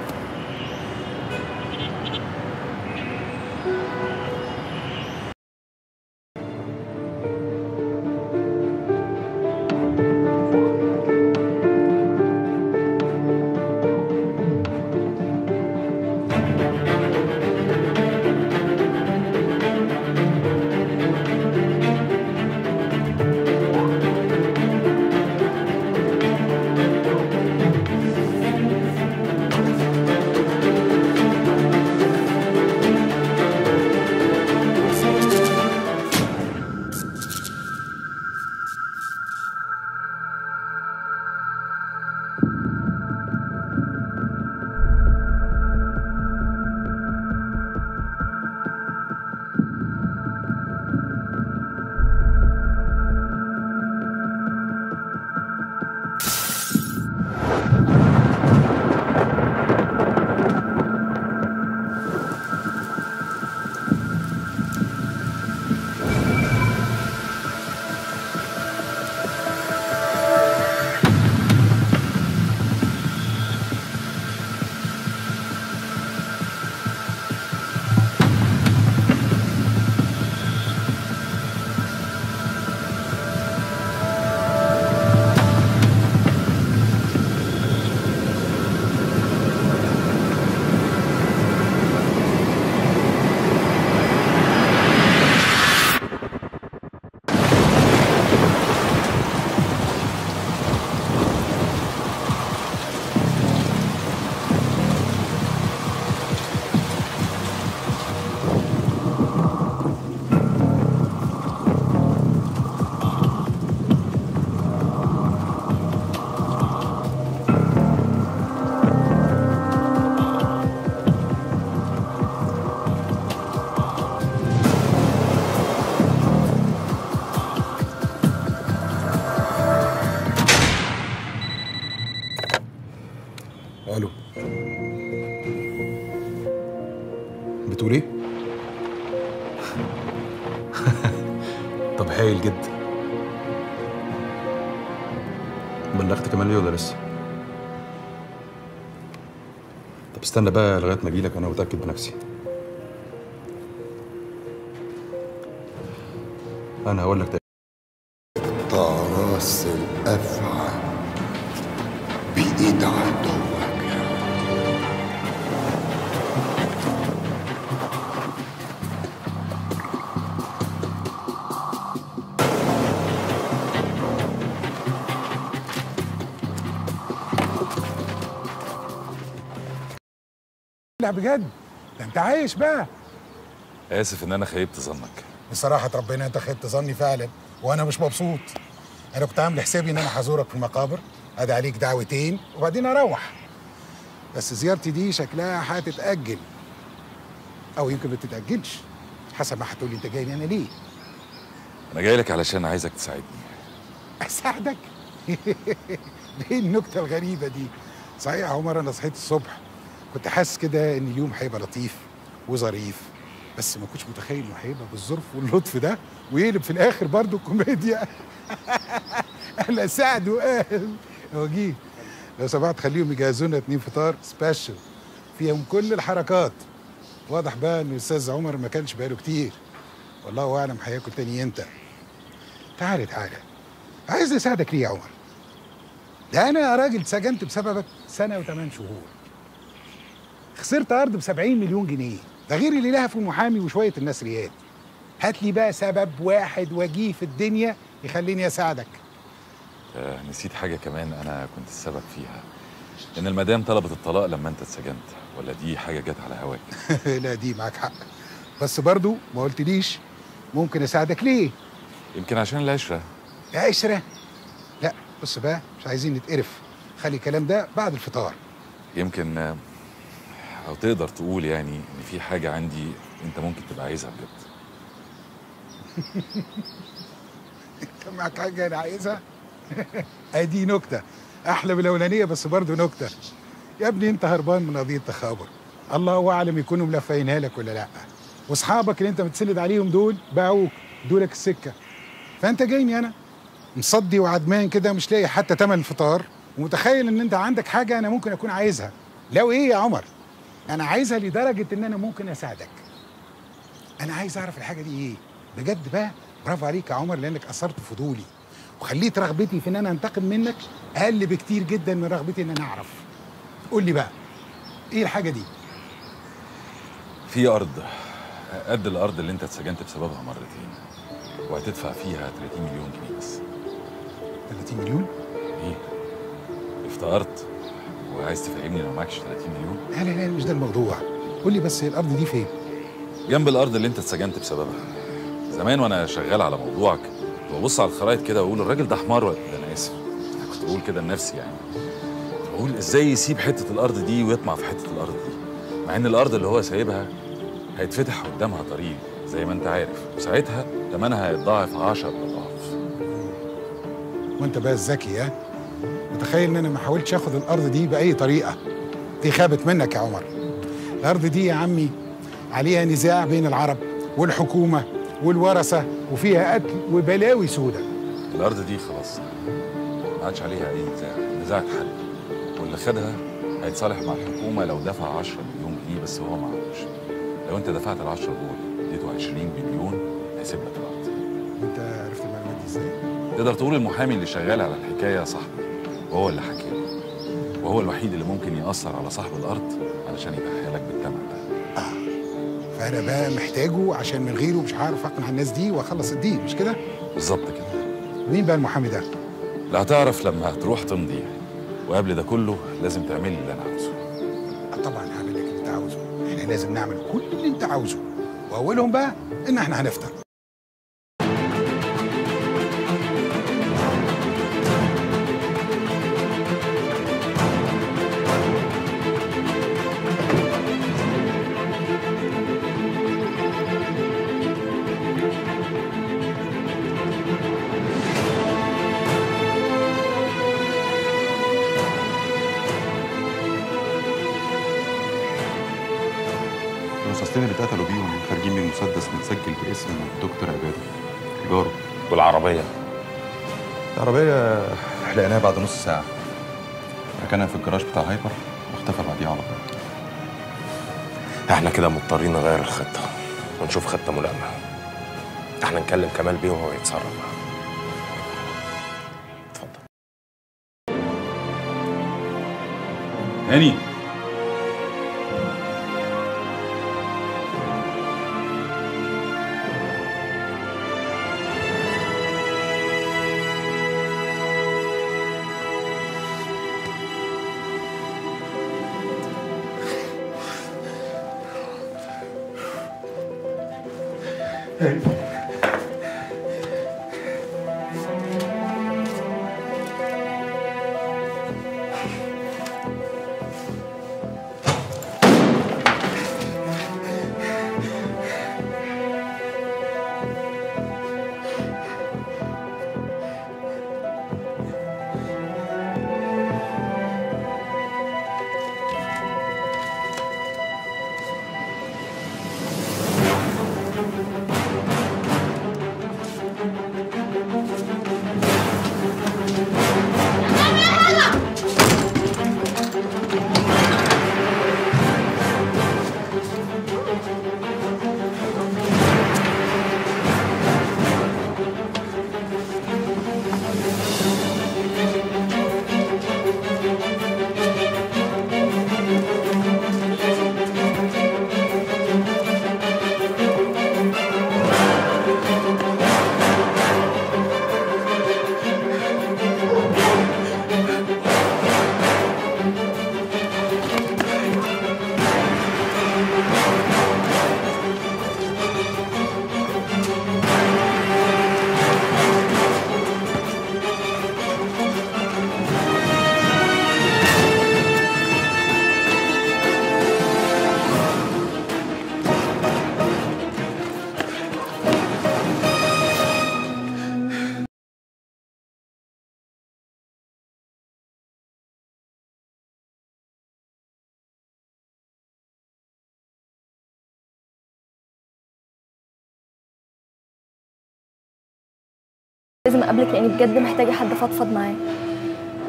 الو، بتقول ايه؟ طب هايل جدا. بلغت كمان ليه ولا لسه؟ طب استنى بقى لغايه ما اجيلك انا متاكد بنفسي. انا هقول لك طراس الافعى بايد عدوك. لا بجد، ده انت عايش بقى. اسف ان انا خيبت ظنك. بصراحة ربنا انت خيبت ظني فعلا، وانا مش مبسوط. انا كنت عامل حسابي ان انا هزورك في المقابر، ادي عليك دعوتين وبعدين اروح. بس زيارتي دي شكلها هتتأجل، او يمكن ما تتأجلش حسب ما هتقولي انت جاي لي انا ليه. انا جاي لك علشان عايزك تساعدني. اساعدك؟ ليه النكتة الغريبة دي؟ صحيح يا عمر، انا صحيت الصبح كنت حاسس كده ان اليوم هيبقى لطيف وظريف، بس ما كنتش متخيل انه هيبقى بالظرف واللطف ده ويقلب في الاخر برضه كوميديا. انا سعد وقال وجيه لو سمحت خليهم يجهزوا لنا 2 فطار سبيشال فيهم كل الحركات. واضح بقى ان الاستاذ عمر ما كانش بقاله كتير، والله اعلم هياكل تاني امتى. تعالى عايز اساعدك ليه يا عمر؟ ده انا يا راجل سجنت بسببك 1 سنة و8 شهور، خسرت ارض ب 70 مليون جنيه، ده غير اللي لها في المحامي وشويه الناس ريال. هات لي بقى سبب واحد وجيه في الدنيا يخليني اساعدك. نسيت حاجه كمان انا كنت السبب فيها، ان المدام طلبت الطلاق لما انت اتسجنت، ولا دي حاجه جت على هواك؟ لا دي معاك حق، بس برضو ما قلتليش ممكن اساعدك ليه؟ يمكن عشان العشره. عشره؟ لا بص بقى، مش عايزين نتقرف، خلي الكلام ده بعد الفطار. يمكن او تقدر تقول يعني ان في حاجه عندي انت ممكن تبقى عايزها بجد. انت معاك حاجه انا عايزها؟ ادي نكته، احلى من الاولانيه بس برضه نكته. يا ابني انت هربان من قضيه تخابر، الله اعلم يكونوا ملفينها لك ولا لا. واصحابك اللي انت بتسند عليهم دول باعوك، دولك السكه. فانت جايني انا مصدي وعدمان كده مش لاقي حتى تمن الفطار، ومتخيل ان انت عندك حاجه انا ممكن اكون عايزها. لو ايه يا عمر؟ انا عايزها لدرجه ان انا ممكن اساعدك. انا عايز اعرف الحاجه دي ايه بجد بقى. برافو عليك يا عمر لانك اثرت فضولي وخليت رغبتي في ان انا انتقم منك اقل بكتير جدا من رغبتي ان انا اعرف. قول لي بقى ايه الحاجه دي؟ في ارض قد الارض اللي انت اتسجنت بسببها مرتين، وهتدفع فيها 30 مليون جنيه بس. 30 مليون؟ ايه؟ افتقرت وعايز تفهمني لو معكش 30 مليون؟ لا لا لا مش ده الموضوع. قول لي بس الارض دي فين؟ جنب الارض اللي انت اتسجنت بسببها. زمان وانا شغال على موضوعك ببص على الخرايط كده واقول الراجل ده حمار ولا ده انا اسف. انا كنت بقول كده لنفسي يعني. بقول ازاي يسيب حته الارض دي ويطمع في حته الارض دي، مع ان الارض اللي هو سايبها هيتفتح قدامها طريق زي ما انت عارف، وساعتها ثمنها هيتضاعف 10 اضعاف. وانت بقى الذكي ها؟ متخيل ان انا ما حاولتش اخد الارض دي باي طريقه. دي خابت منك يا عمر. الارض دي يا عمي عليها نزاع بين العرب والحكومه والورثه، وفيها قتل وبلاوي سودة. الارض دي خلاص ما عادش عليها اي نزاع اتحل، واللي خدها هيتصالح مع الحكومه لو دفع 10 مليون جنيه بس هو معهوش. لو انت دفعت ال 10 دول اديته 20 مليون هيسيب لك الارض. انت عرفت المعلومات دي ازاي؟ تقدر تقول المحامي اللي شغال على الحكايه صاحبي، وهو اللي حكى لي، وهو الوحيد اللي ممكن ياثر على صاحب الارض علشان يبيعها لك بالثمن ده. فانا بقى محتاجه عشان من غيره مش هعرف اقنع الناس دي واخلص الدين، مش كده؟ بالظبط كده. مين بقى المحامي ده؟ لا هتعرف لما هتروح تمضي، وقبل ده كله لازم تعمل لي اللي انا عاوزه. طبعا هعمل لك اللي انت عاوزه، احنا لازم نعمل كل اللي انت عاوزه، واولهم بقى ان احنا هنفطر. الرصاصتين اللي اتقتلوا بيهم خارجين من مسدس متسجل باسم الدكتور عباده جاره. والعربيه؟ العربيه لقيناها بعد نص ساعه، ركنها في الجراج بتاع هايبر واختفى بعديها على طول. احنا كده مضطرين نغير الخطه ونشوف خطه ملائمه. احنا نكلم كمال بيه وهو يتصرف. اتفضل. هاني لازم اقابلك لاني بجد محتاجه حد افضفض معاه.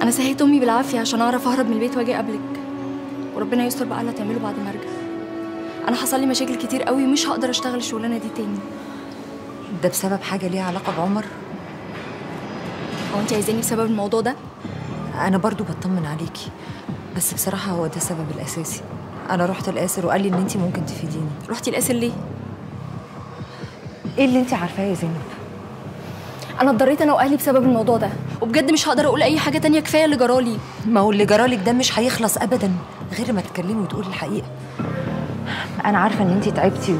انا سهيت امي بالعافيه عشان اعرف اهرب من البيت واجي اقابلك، وربنا يستر بقى اللي هتعمله بعد ما ارجع. انا حصل لي مشاكل كتير قوي ومش هقدر اشتغل الشغلانه دي تاني. ده بسبب حاجه ليها علاقه بعمر؟ هو انت عايزاني بسبب الموضوع ده؟ انا برضو بطمن عليكي، بس بصراحه هو ده السبب الاساسي. انا رحت لآسر وقال لي ان انت ممكن تفيديني. رحتي لآسر ليه؟ ايه اللي انت عارفاه يا زينب؟ انا اتضريت انا واهلي بسبب الموضوع ده، وبجد مش هقدر اقول اي حاجه تانية، كفايه اللي جرالي. ما هو اللي جرالك ده مش هيخلص ابدا غير ما تتكلمي وتقولي الحقيقه. انا عارفه ان انت تعبتي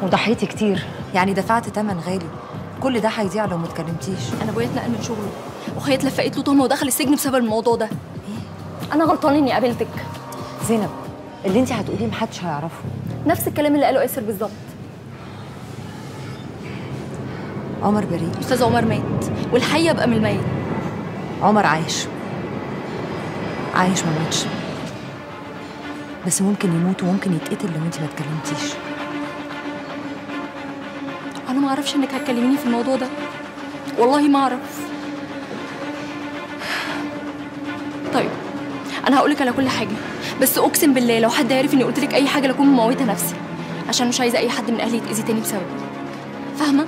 وضحيتي كتير، يعني دفعت ثمن غالي. كل ده هيضيع لو ما اتكلمتيش. انا ابويا اتنقل من شغله، وخيط لفقت له تهمه ودخل السجن بسبب الموضوع ده. انا غلطانه اني قابلتك. زينب، اللي انت هتقوليه محدش هيعرفه. نفس الكلام اللي قاله آسر بالظبط. عمر بريء. استاذ عمر مات، والحي يبقى من الميت. عمر عايش ما ماتش، بس ممكن يموت وممكن يتقتل لو انت ما اتكلمتيش. انا ما اعرفش انك هتكلميني في الموضوع ده، والله ما اعرف. طيب انا هقولك على كل حاجه، بس اقسم بالله لو حد عرف اني قلت لك اي حاجه لاكون مموته نفسي، عشان مش عايزه اي حد من اهلي يتاذي تاني بسببي، فاهمه؟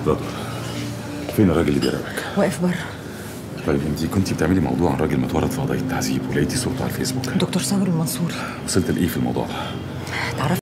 رضوى، فين الراجل اللي بيراقبك؟ واقف بره. طيب انت كنتي بتعملي موضوع عن راجل متورط في قضيه تعذيب ولقيتي صورته على الفيسبوك. دكتور صابر المنصوري. وصلت لايه في الموضوع ده؟ تعرفي